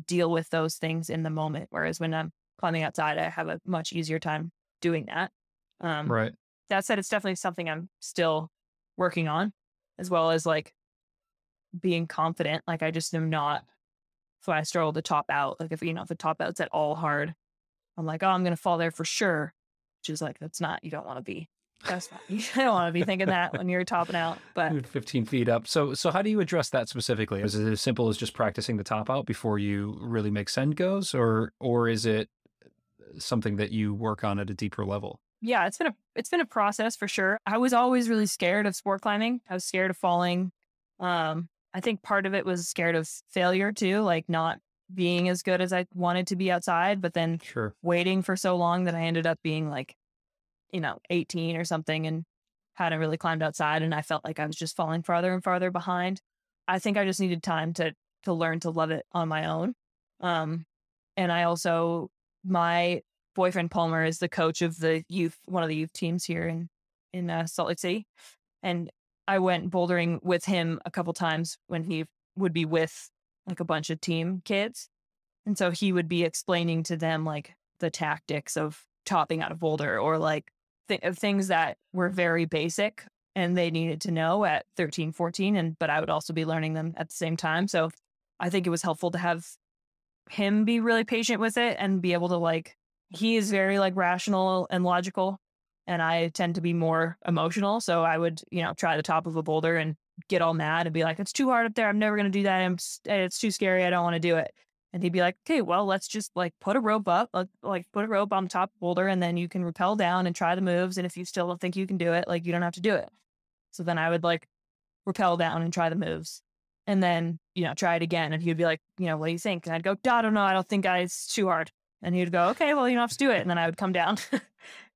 deal with those things in the moment. Whereas when I'm climbing outside, I have a much easier time doing that. Right. That said, it's definitely something I'm still working on, as well as like being confident. Like I just am not, so I struggle to top out. Like if the top out's at all hard, I'm like, oh, I'm going to fall there for sure. Which is like, you don't want to be. That's not, you don't want to be thinking that when you're topping out. But 15 feet up. So how do you address that specifically? Is it as simple as just practicing the top out before you really make send goes, or is it something that you work on at a deeper level? Yeah, it's been a process for sure. I was always really scared of sport climbing. I was scared of falling. I think part of it was scared of failure too, like not being as good as I wanted to be outside, but then waiting for so long that I ended up being like, 18 or something and hadn't really climbed outside. And I felt like I was just falling farther and farther behind. I think I just needed time to learn to love it on my own. And I also, my boyfriend Palmer is the coach of one of the youth teams here in Salt Lake City. And I went bouldering with him a couple times when he would be with like a bunch of team kids. And so he would be explaining to them like the tactics of topping out a boulder or like things that were very basic and they needed to know at 13, 14. But I would also be learning them at the same time. So I think it was helpful to have him be really patient with it and be able to like, he is very like rational and logical, and I tend to be more emotional. So I would, try the top of a boulder and get all mad and be like, it's too hard up there. I'm never going to do that. It's too scary. I don't want to do it. And he'd be like, okay, well, let's just like put a rope up, like put a rope on the top of the boulder, and then you can rappel down and try the moves. And if you still don't think you can do it, like you don't have to do it. So then I would like rappel down and try the moves, and then, try it again. And he'd be like, what do you think? And I'd go, I don't know. I don't think it's too hard. And he'd go, okay, well, you don't have to do it. And then I would come down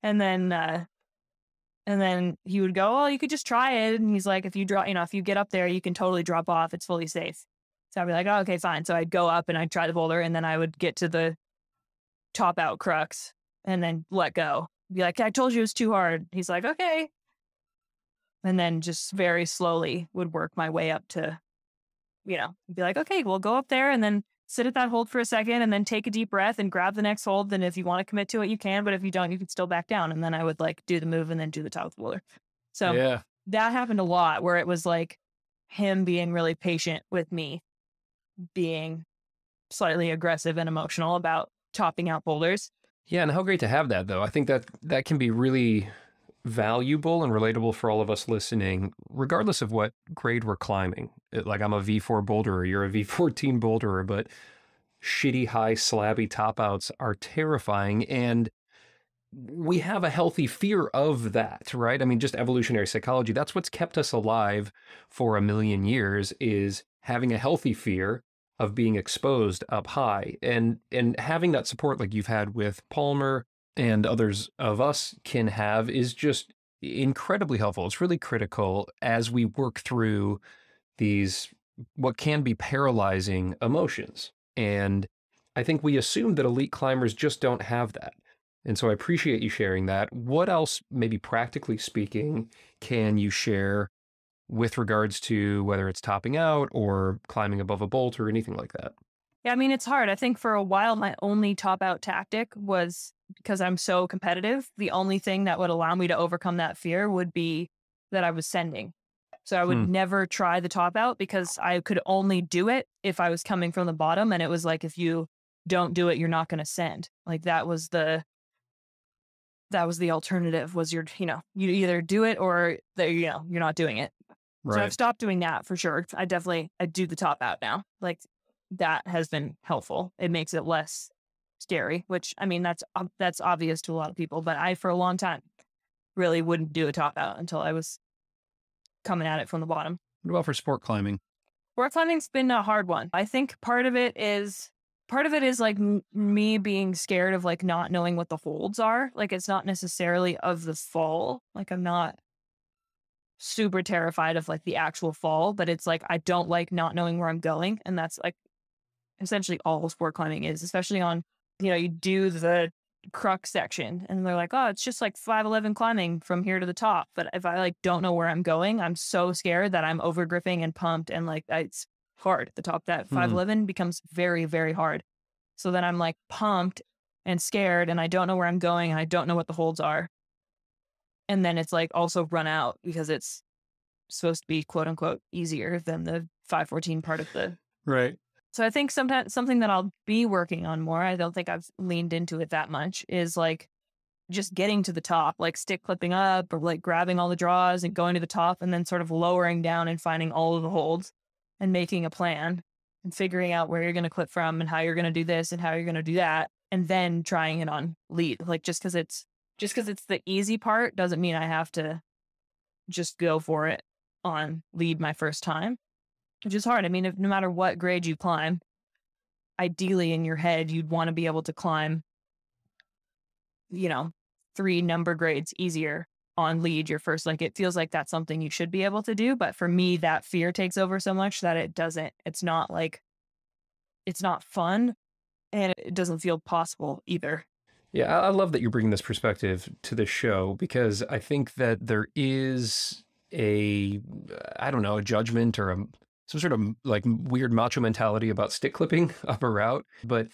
and then he would go, well, you could just try it. And he's like, if you get up there, you can totally drop off. It's fully safe. So I'd be like, oh, okay, fine. So I'd go up and I'd try the boulder, and then I would get to the top out crux and then let go. Be like, I told you it was too hard. He's like, okay. And then just very slowly would work my way up to, be like, okay, we'll go up there and then sit at that hold for a second and then take a deep breath and grab the next hold. Then if you want to commit to it, you can, but if you don't, you can still back down. And then I would like do the move and then do the top of the boulder. So yeah, that happened a lot, where it was like him being really patient with me, being slightly aggressive and emotional about topping out boulders. Yeah, and how great to have that, though. I think that can be really valuable and relatable for all of us listening, regardless of what grade we're climbing. Like I'm a V4 boulderer, you're a V14 boulderer, but shitty, high, slabby top outs are terrifying. And we have a healthy fear of that, right? I mean, just evolutionary psychology, that's what's kept us alive for a million years, is having a healthy fear of being exposed up high, and having that support like you've had with Palmer and others of us can have is just incredibly helpful. It's really critical as we work through these, what can be paralyzing emotions. And I think we assume that elite climbers just don't have that. And so I appreciate you sharing that. What else, maybe practically speaking, can you share with regards to whether it's topping out or climbing above a bolt or anything like that? Yeah, I mean, it's hard. I think for a while, my only top out tactic was, because I'm so competitive, the only thing that would allow me to overcome that fear would be that I was sending. So I would never try the top out, because I could only do it if I was coming from the bottom. And it was like, if you don't do it, you're not going to send. Like that was the alternative, was you either do it or you're not doing it. Right. So I've stopped doing that for sure. I do the top out now. Like that has been helpful. It makes it less scary, which, I mean, that's obvious to a lot of people, but I, for a long time, really wouldn't do a top out until I was coming at it from the bottom. What about for sport climbing? Sport climbing's been a hard one. I think part of it is like me being scared of like not knowing what the holds are. Like it's not necessarily of the fall. Like I'm not super terrified of like the actual fall, but it's like I don't like not knowing where I'm going. And that's like essentially all sport climbing is, especially on, you do the crux section and they're like, oh, it's just like 5'11" climbing from here to the top. But if I like don't know where I'm going, I'm so scared that I'm over gripping and pumped, and like it's hard. The top, that 5'11" becomes very, very hard. So then I'm like pumped and scared, and I don't know where I'm going, and I don't know what the holds are. And then it's like also run out, because it's supposed to be quote unquote easier than the 514 part of the right. So I think sometimes something that I'll be working on more, I don't think I've leaned into it that much, is like just getting to the top, like stick clipping up or like grabbing all the draws and going to the top, and then sort of lowering down and finding all of the holds and making a plan and figuring out where you're going to clip from and how you're going to do this and how you're going to do that. And then trying it on lead. Like just because it's the easy part doesn't mean I have to just go for it on lead my first time. Which is hard. I mean, no matter what grade you climb, ideally in your head, you'd want to be able to climb, 3 number grades easier on lead your first. Like, it feels like that's something you should be able to do. But for me, that fear takes over so much that it's not fun, and it doesn't feel possible either. Yeah, I love that you're bringing this perspective to the show, because I think that there is a judgment or some sort of like weird macho mentality about stick clipping up a route. But,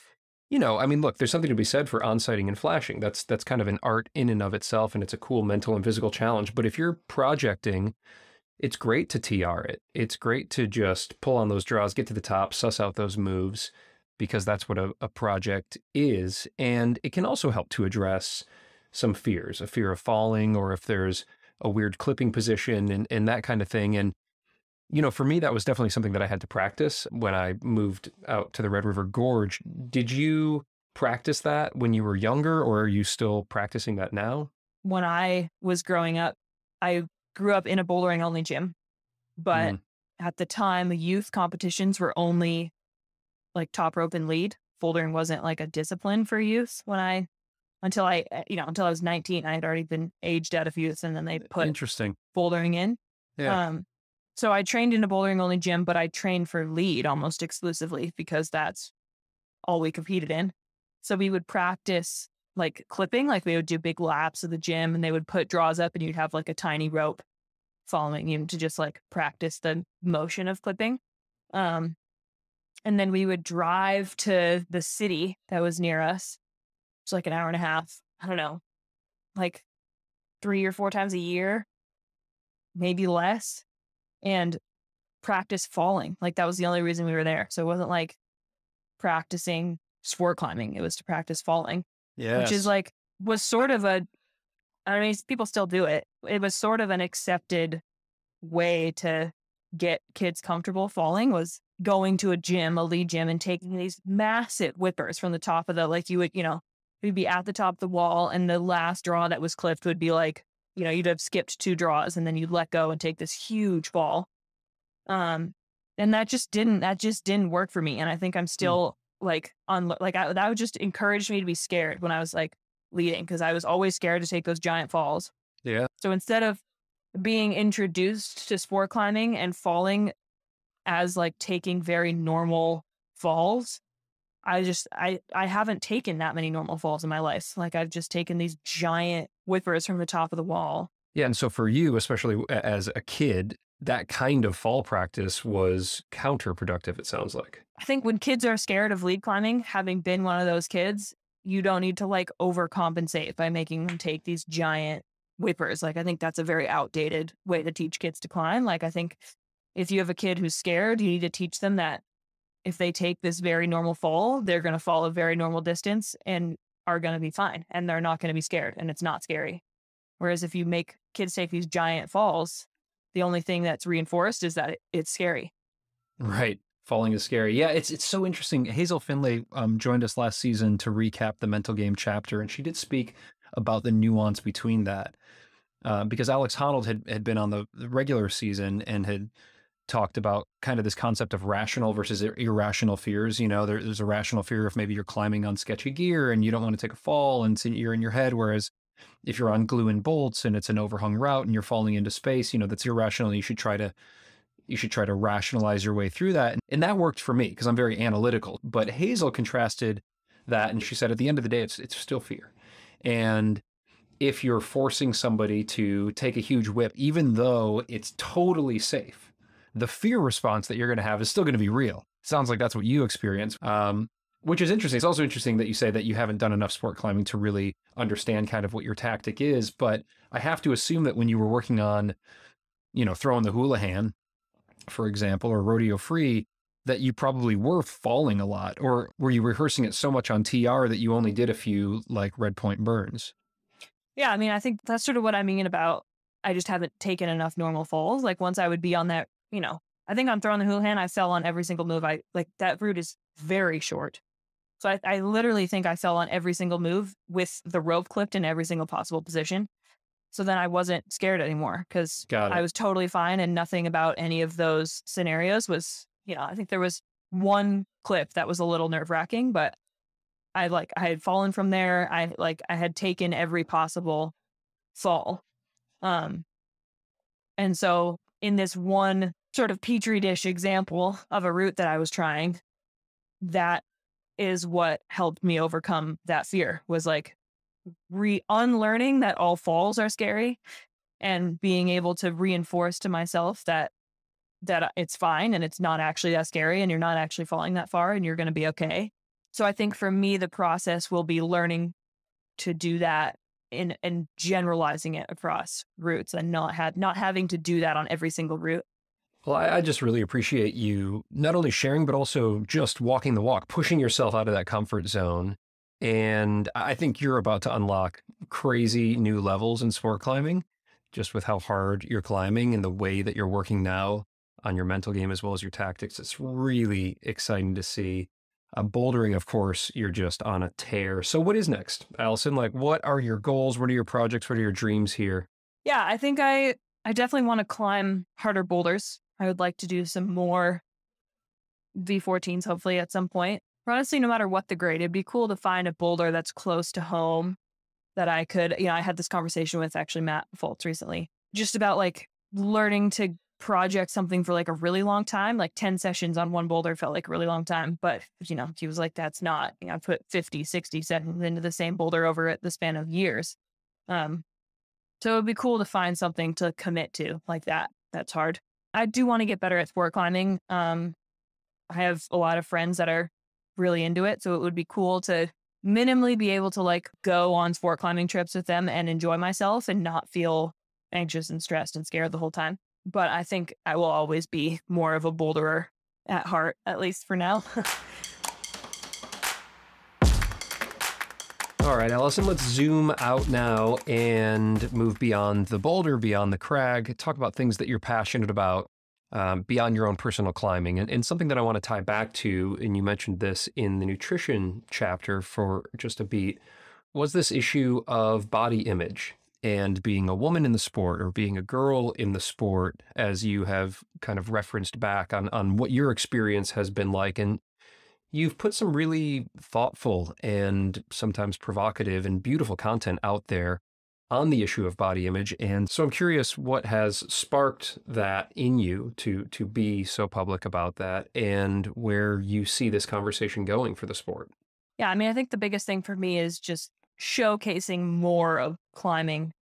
I mean, look, there's something to be said for on-sighting and flashing. That's kind of an art in and of itself, and it's a cool mental and physical challenge. But if you're projecting, it's great to TR it. It's great to just pull on those draws, get to the top, suss out those moves. because that's what a project is. And it can also help to address some fears, a fear of falling, or if there's a weird clipping position and that kind of thing. And, for me, that was definitely something that I had to practice when I moved out to the Red River Gorge. Did you practice that when you were younger, or are you still practicing that now? When I was growing up, I grew up in a bouldering only gym, but at the time, the youth competitions were only like top rope and lead. Bouldering wasn't like a discipline for youth until I was 19. I had already been aged out of youth, and then they put Interesting bouldering in. Yeah. So I trained in a bouldering only gym, but I trained for lead almost exclusively because that's all we competed in. So we would practice like clipping, like we would do big laps of the gym, and they would put draws up, and you'd have like a tiny rope following you to just like practice the motion of clipping. And then we would drive to the city that was near us. It's like an hour and a half. I don't know, like 3 or 4 times a year, maybe less, and practice falling. Like that was the only reason we were there. So it wasn't like practicing sport climbing. It was to practice falling, which is like, was sort of people still do it. It was sort of an accepted way to get kids comfortable falling, was going to a lead gym, and taking these massive whippers from the top of we'd be at the top of the wall, and the last draw that was clipped would be like, you'd have skipped 2 draws, and then you'd let go and take this huge fall. And that just didn't work for me. And I think I'm still that would just encourage me to be scared when I was like leading, because I was always scared to take those giant falls. Yeah. So instead of being introduced to sport climbing and falling as like taking very normal falls, I haven't taken that many normal falls in my life. Like I've just taken these giant whippers from the top of the wall. Yeah. And so for you, especially as a kid, that kind of fall practice was counterproductive, it sounds like. I think when kids are scared of lead climbing, having been one of those kids, you don't need to like overcompensate by making them take these giant whippers. Like I think that's a very outdated way to teach kids to climb. Like I think if you have a kid who's scared, you need to teach them that if they take this very normal fall, they're going to fall a very normal distance and are going to be fine, and they're not going to be scared, and it's not scary. Whereas if you make kids take these giant falls, the only thing that's reinforced is that it's scary. Right. Falling is scary. Yeah, it's so interesting. Hazel Finlay joined us last season to recap the mental game chapter, and she did speak about the nuance between that. Because Alex Honnold had been on the regular season and had talked about kind of this concept of rational versus irrational fears. There's a rational fear if maybe you're climbing on sketchy gear and you don't want to take a fall and you're in your head. Whereas if you're on glue and bolts and it's an overhung route and you're falling into space, that's irrational. You should try to rationalize your way through that. And that worked for me because I'm very analytical. But Hazel contrasted that, and she said at the end of the day, it's still fear. And if you're forcing somebody to take a huge whip, even though it's totally safe, the fear response that you're going to have is still going to be real. Sounds like that's what you experience, which is interesting. It's also interesting that you say that you haven't done enough sport climbing to really understand kind of what your tactic is. But I have to assume that when you were working on, throwing the Houlihan, for example, or rodeo free, that you probably were falling a lot, or were you rehearsing it so much on TR that you only did a few like red point burns? Yeah, I mean, I think that's sort of what I mean about I just haven't taken enough normal falls. Like once I would be on that, I think on throwing the Houlihan, I fell on every single move. That route is very short. So I literally think I fell on every single move with the rope clipped in every single possible position. So then I wasn't scared anymore because I was totally fine, and nothing about any of those scenarios was, I think there was one clip that was a little nerve wracking, but I had fallen from there. I had taken every possible fall. And so in this one sort of petri dish example of a route that I was trying, that is what helped me overcome that fear, was like unlearning that all falls are scary and being able to reinforce to myself that it's fine and it's not actually that scary and you're not actually falling that far and you're going to be okay. So I think for me, the process will be learning to do that and generalizing it across routes and not having to do that on every single route. Well, I just really appreciate you not only sharing, but also just walking the walk, pushing yourself out of that comfort zone. And I think you're about to unlock crazy new levels in sport climbing, just with how hard you're climbing and the way that you're working now on your mental game as well as your tactics. It's really exciting to see. Bouldering, of course, you're just on a tear. So what is next, Allison? Like, what are your goals? What are your projects? What are your dreams here? Yeah, I think I definitely want to climb harder boulders. I would like to do some more V14s, hopefully at some point. But honestly, no matter what the grade, it'd be cool to find a boulder that's close to home that I could, I had this conversation with actually Matt Foltz recently, just about like learning to project something for like a really long time. Like 10 sessions on one boulder felt like a really long time. But, he was like, that's not, I put 50, 60 sessions into the same boulder over the span of years. So it would be cool to find something to commit to like that. That's hard. I do want to get better at sport climbing. I have a lot of friends that are really into it. So it would be cool to minimally be able to like go on sport climbing trips with them and enjoy myself and not feel anxious and stressed and scared the whole time. But I think I will always be more of a boulderer at heart, at least for now. All right, Allison, let's zoom out now and move beyond the boulder, beyond the crag, talk about things that you're passionate about beyond your own personal climbing. And something that I want to tie back to, and you mentioned this in the nutrition chapter for just a beat, was this issue of body image and being a woman in the sport or being a girl in the sport, as you have kind of referenced back on what your experience has been like. And you've put some really thoughtful and sometimes provocative and beautiful content out there on the issue of body image. And so I'm curious what has sparked that in you to be so public about that and where you see this conversation going for the sport. Yeah, I think the biggest thing for me is just showcasing more of climbing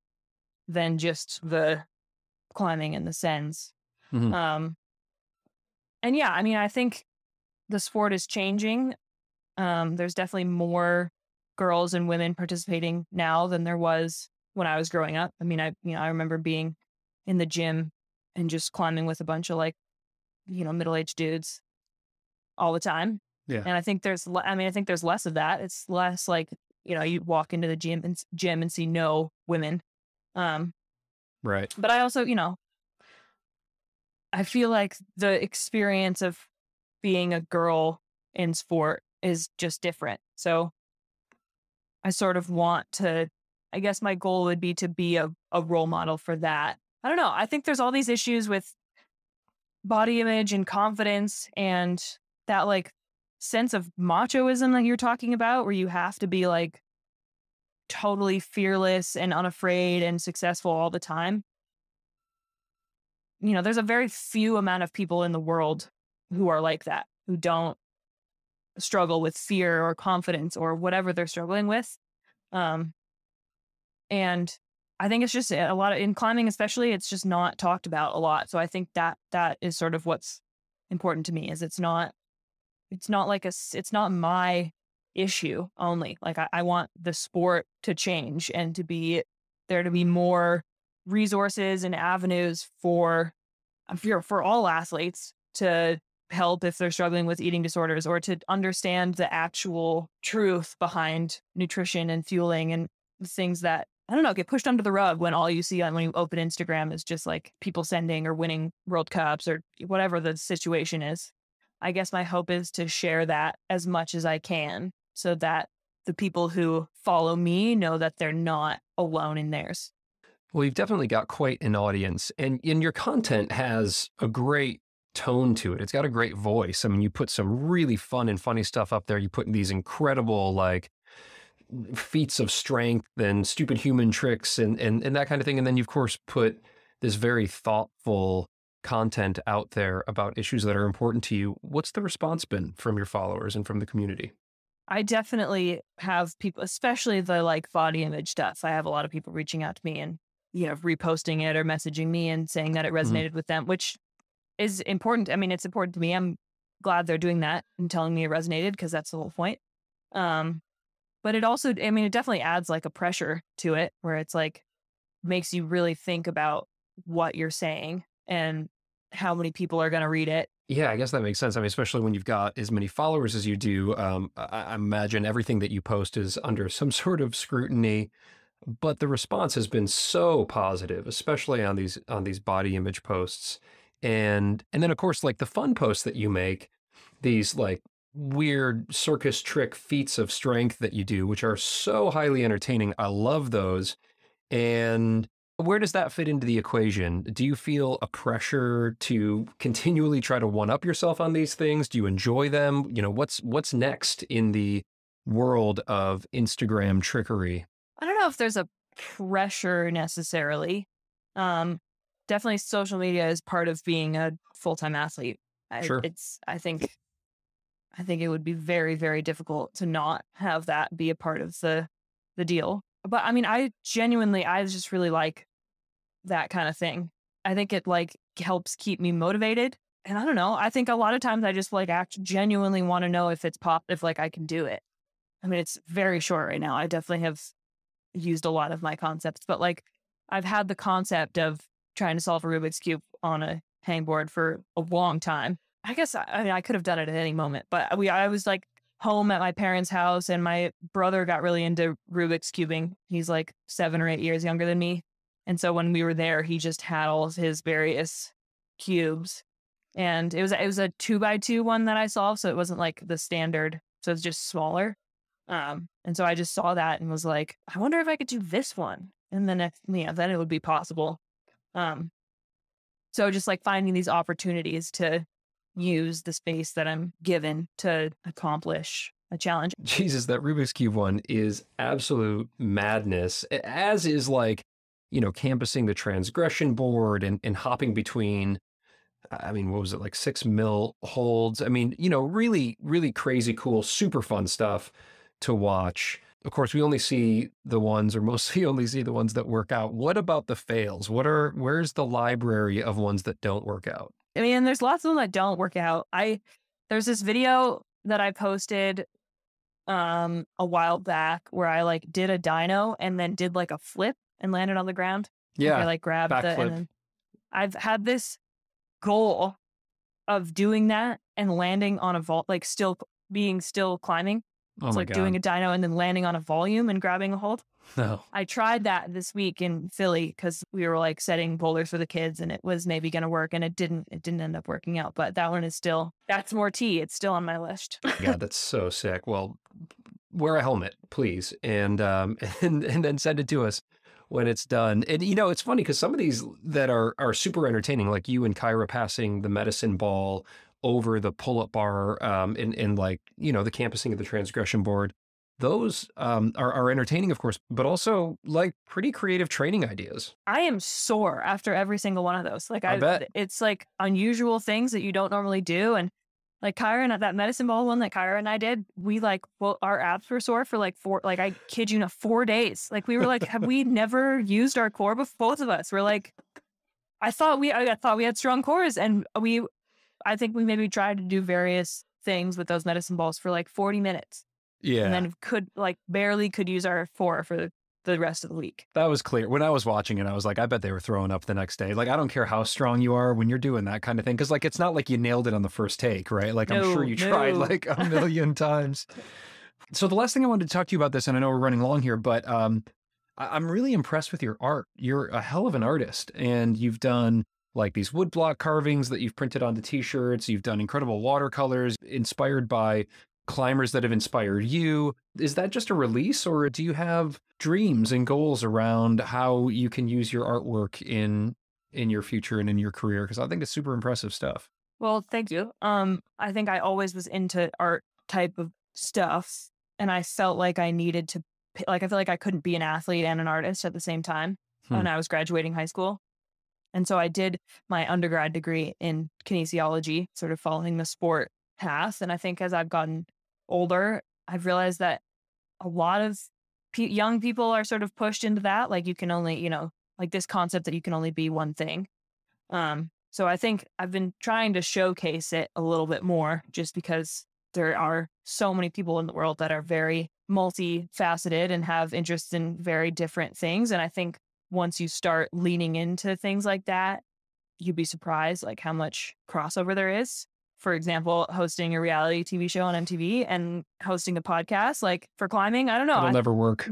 than just the climbing in the sends. Mm-hmm. And yeah, I think the sport is changing. There's definitely more girls and women participating now than there was when I was growing up. I remember being in the gym and just climbing with a bunch of middle-aged dudes all the time. Yeah. And I think there's less of that. It's less like, you walk into the gym and see no women. Right. But I also, I feel like the experience of being a girl in sport is just different. So I sort of want to, I guess my goal would be to be a role model for that. I don't know. I think there's all these issues with body image and confidence and that like sense of machoism that you're talking about, where you have to be like totally fearless and unafraid and successful all the time. There's a very few amount of people in the world who are like that, who don't struggle with fear or confidence or whatever they're struggling with. And I think it's just a lot of, in climbing especially, it's just not talked about a lot. So I think that is sort of what's important to me, is it's not my issue only. Like I want the sport to change and to be there, to be more resources and avenues for all athletes to help if they're struggling with eating disorders, or to understand the actual truth behind nutrition and fueling and things that, I don't know, get pushed under the rug when all you see when you open Instagram is just like people sending or winning World Cups or whatever the situation is. I guess my hope is to share that as much as I can so that the people who follow me know that they're not alone in theirs. Well, you've definitely got quite an audience, and your content has a great tone to it. It's got a great voice. You put some really fun and funny stuff up there. You put these incredible like feats of strength and stupid human tricks and that kind of thing. And then you of course put this very thoughtful content out there about issues that are important to you. What's the response been from your followers and from the community? I definitely have people, especially the like body image stuff. I have a lot of people reaching out to me and, reposting it or messaging me and saying that it resonated with them, which is important. It's important to me. I'm glad they're doing that and telling me it resonated, because that's the whole point. But it also, it definitely adds like a pressure to it, where it's like makes you really think about what you're saying. And how many people are going to read it. Yeah, I guess that makes sense. I mean, especially when you've got as many followers as you do, I imagine everything that you post is under some sort of scrutiny. But the response has been so positive, especially on these body image posts, and then of course like the fun posts that you make, these like weird circus trick feats of strength that you do, which are so highly entertaining. I love those. And where does that fit into the equation? Do you feel a pressure to continually try to one up yourself on these things? Do you enjoy them? You know, what's next in the world of Instagram trickery? I don't know if there's a pressure necessarily. Definitely social media is part of being a full-time athlete. Sure. I think it would be very, very difficult to not have that be a part of the deal. But I mean, I just really like that kind of thing. I think it like helps keep me motivated. And I don't know, I think a lot of times I just like genuinely want to know if if like I can do it. I mean, it's very short right now. I definitely have used a lot of my concepts, but like I've had the concept of trying to solve a Rubik's Cube on a hangboard for a long time. I guess, I mean, I could have done it at any moment, but I was like home at my parents' house and my brother got really into Rubik's cubing. He's like 7 or 8 years younger than me. And so when we were there, he just had all of his various cubes and it was a 2x2 one that I solved. So it wasn't like the standard. So it's just smaller. And so I just saw that and was like, I wonder if I could do this one. And then then it would be possible. So just like finding these opportunities to use the space that I'm given to accomplish a challenge. Jesus, that Rubik's Cube one is absolute madness, as is like, you know, campusing the transgression board and hopping between, I mean, what was it, like 6 mil holds? I mean, you know, really, really crazy, cool, super fun stuff to watch. Of course, we only see the ones, or mostly only see the ones that work out. What about the fails? Where's the library of ones that don't work out? I mean, there's lots of them that don't work out. There's this video that I posted a while back where I like did a dyno and then did like a flip and landed on the ground. Yeah. I like grabbed and then I've had this goal of doing that and landing on a vault, like still climbing. It's like doing a dyno and then landing on a volume and grabbing a hold. No. I tried that this week in Philly because we were like setting boulders for the kids and it was maybe going to work and it didn't end up working out. But that one is that's more tea. It's still on my list. Yeah, that's so sick. Well, wear a helmet, please. And then send it to us when it's done. And, you know, it's funny because some of these that are super entertaining, like you and Kyra passing the medicine ball over the pull-up bar in like, you know, the campusing of the transgression board. Those are entertaining, of course, but also like pretty creative training ideas. I am sore after every single one of those. Like I bet. It's like unusual things that you don't normally do. And like Kyra and that medicine ball one that Kyra and I did, we like, well, our abs were sore for like I kid you not, 4 days. Like we were like, have we never used our core before? Both of us were like, I thought we had strong cores, and I think we maybe tried to do various things with those medicine balls for like 40 minutes. Yeah. And then barely could use our 4 for the rest of the week. That was clear. When I was watching it, I was like, I bet they were throwing up the next day. Like, I don't care how strong you are when you're doing that kind of thing. Cause like, it's not like you nailed it on the first take, right? Like, I'm sure you tried like a million times. So the last thing I wanted to talk to you about this, and I know we're running long here, but I'm really impressed with your art. You're a hell of an artist, and you've done like these woodblock carvings that you've printed onto t-shirts. You've done incredible watercolors inspired by climbers that have inspired you. Is that just a release, or do you have dreams and goals around how you can use your artwork in your future and in your career? Because I think it's super impressive stuff. Well, thank you. I think I always was into art type of stuff, and I felt like I needed to, I feel like I couldn't be an athlete and an artist at the same time when I was graduating high school. And so I did my undergrad degree in kinesiology, sort of following the sport path. And I think as I've gotten older, I've realized that a lot of young people are sort of pushed into that. Like you can only, like this concept that you can only be one thing. So I think I've been trying to showcase it a little bit more just because there are so many people in the world that are very multifaceted and have interests in very different things. And I think once you start leaning into things like that, you'd be surprised like how much crossover there is. For example, hosting a reality TV show on MTV and hosting a podcast, like for climbing, I don't know. It'll never work.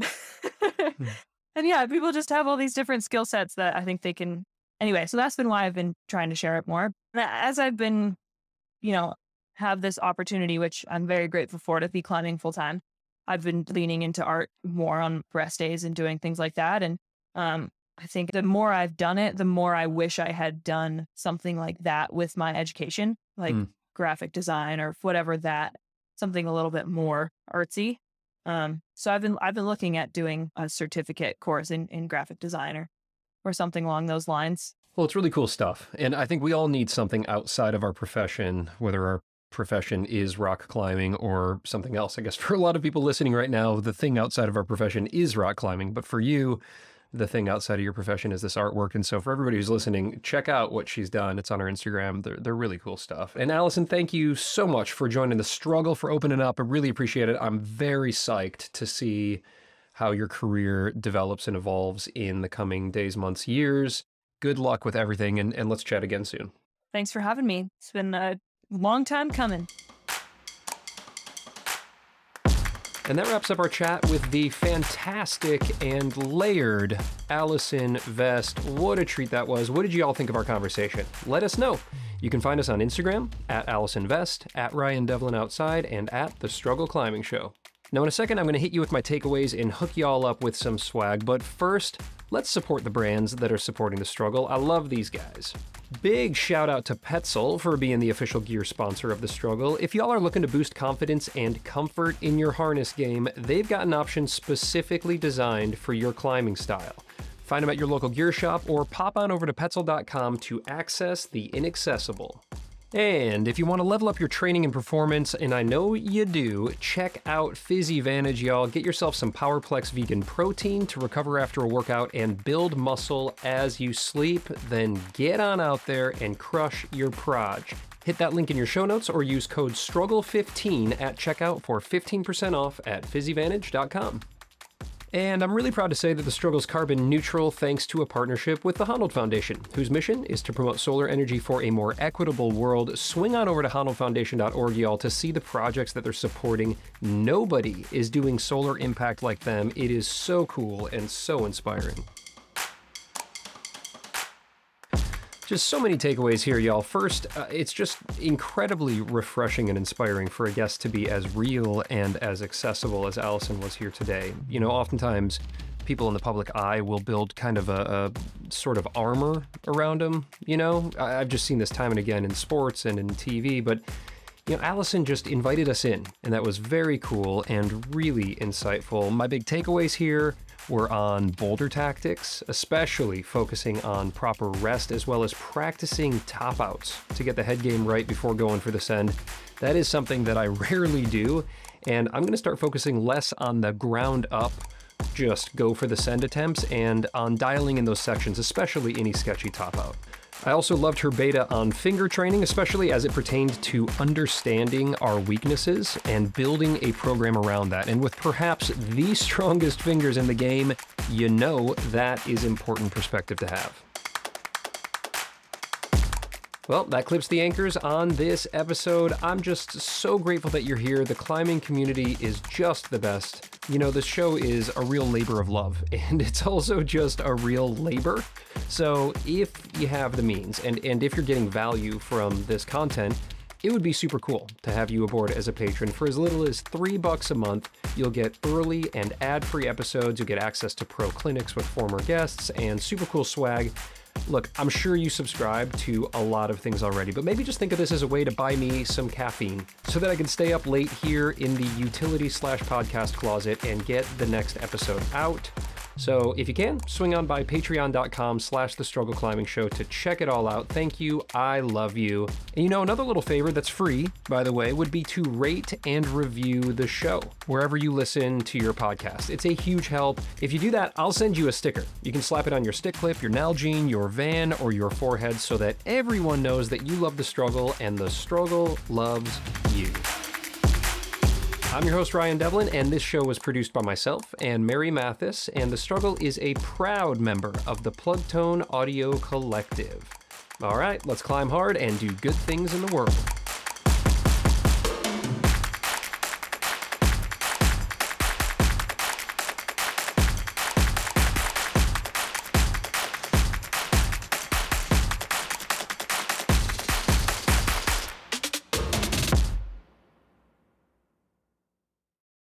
And yeah, people just have all these different skill sets that I think they can. Anyway, so that's been why I've been trying to share it more. As I've been, have this opportunity, which I'm very grateful for, to be climbing full time, I've been leaning into art more on rest days and doing things like that. And I think the more I've done it, the more I wish I had done something like that with my education, like graphic design or whatever, something a little bit more artsy. So I've been looking at doing a certificate course in graphic design or something along those lines. Well, it's really cool stuff. And I think we all need something outside of our profession, whether our profession is rock climbing or something else. I guess for a lot of people listening right now, the thing outside of our profession is rock climbing. But for you, the thing outside of your profession is this artwork. And so for everybody who's listening, check out what she's done. It's on her Instagram. They're really cool stuff. And Allison, thank you so much for joining the struggle, for opening up. I really appreciate it. I'm very psyched to see how your career develops and evolves in the coming days, months, years. Good luck with everything. And let's chat again soon. Thanks for having me. It's been a long time coming. And that wraps up our chat with the fantastic and layered Allison Vest. What a treat that was. What did you all think of our conversation? Let us know. You can find us on Instagram, at Allison Vest, at Ryan Devlin Outside, and at The Struggle Climbing Show. Now in a second, I'm going to hit you with my takeaways and hook you all up with some swag. But first, let's support the brands that are supporting the struggle. I love these guys. Big shout out to Petzl for being the official gear sponsor of the struggle. If y'all are looking to boost confidence and comfort in your harness game, they've got an option specifically designed for your climbing style. Find them at your local gear shop or pop on over to petzl.com to access the inaccessible. And if you want to level up your training and performance, and I know you do, check out Fizzy Vantage, y'all. Get yourself some PowerPlex vegan protein to recover after a workout and build muscle as you sleep. Then get on out there and crush your proj. Hit that link in your show notes or use code STRUGGLE15 at checkout for 15% off at fizzyvantage.com. And I'm really proud to say that the struggle's carbon neutral thanks to a partnership with the Honnold Foundation, whose mission is to promote solar energy for a more equitable world. Swing on over to HonnoldFoundation.org, y'all, to see the projects that they're supporting. Nobody is doing solar impact like them. It is so cool and so inspiring. Just so many takeaways here, y'all. First, it's just incredibly refreshing and inspiring for a guest to be as real and as accessible as Allison was here today. You know, oftentimes people in the public eye will build kind of a sort of armor around them, you know? I've just seen this time and again in sports and in TV, but you know, Allison just invited us in, and that was very cool and really insightful. My big takeaways here were on boulder tactics, especially focusing on proper rest as well as practicing top outs to get the head game right before going for the send. That is something that I rarely do, and I'm going to start focusing less on the ground up, just go for the send attempts, and on dialing in those sections, especially any sketchy top out. I also loved her beta on finger training, especially as it pertained to understanding our weaknesses and building a program around that. And with perhaps the strongest fingers in the game, you know that is important perspective to have. Well, that clips the anchors on this episode. I'm just so grateful that you're here. The climbing community is just the best. You know, the show is a real labor of love, and it's also just a real labor. So if you have the means, and if you're getting value from this content, it would be super cool to have you aboard as a patron. For as little as $3 a month, you'll get early and ad-free episodes. You'll get access to pro clinics with former guests and super cool swag. Look, I'm sure you subscribe to a lot of things already, but maybe just think of this as a way to buy me some caffeine so that I can stay up late here in the utility/podcast closet and get the next episode out. So if you can, swing on by patreon.com/The Struggle Climbing Show to check it all out. Thank you. I love you. And you know, another little favor that's free, by the way, would be to rate and review the show wherever you listen to your podcast. It's a huge help. If you do that, I'll send you a sticker. You can slap it on your stick clip, your Nalgene, your van, or your forehead so that everyone knows that you love the struggle and the struggle loves you. I'm your host, Ryan Devlin, and this show was produced by myself and Mary Mathis, and The Struggle is a proud member of the Plugtone Audio Collective. All right, let's climb hard and do good things in the world.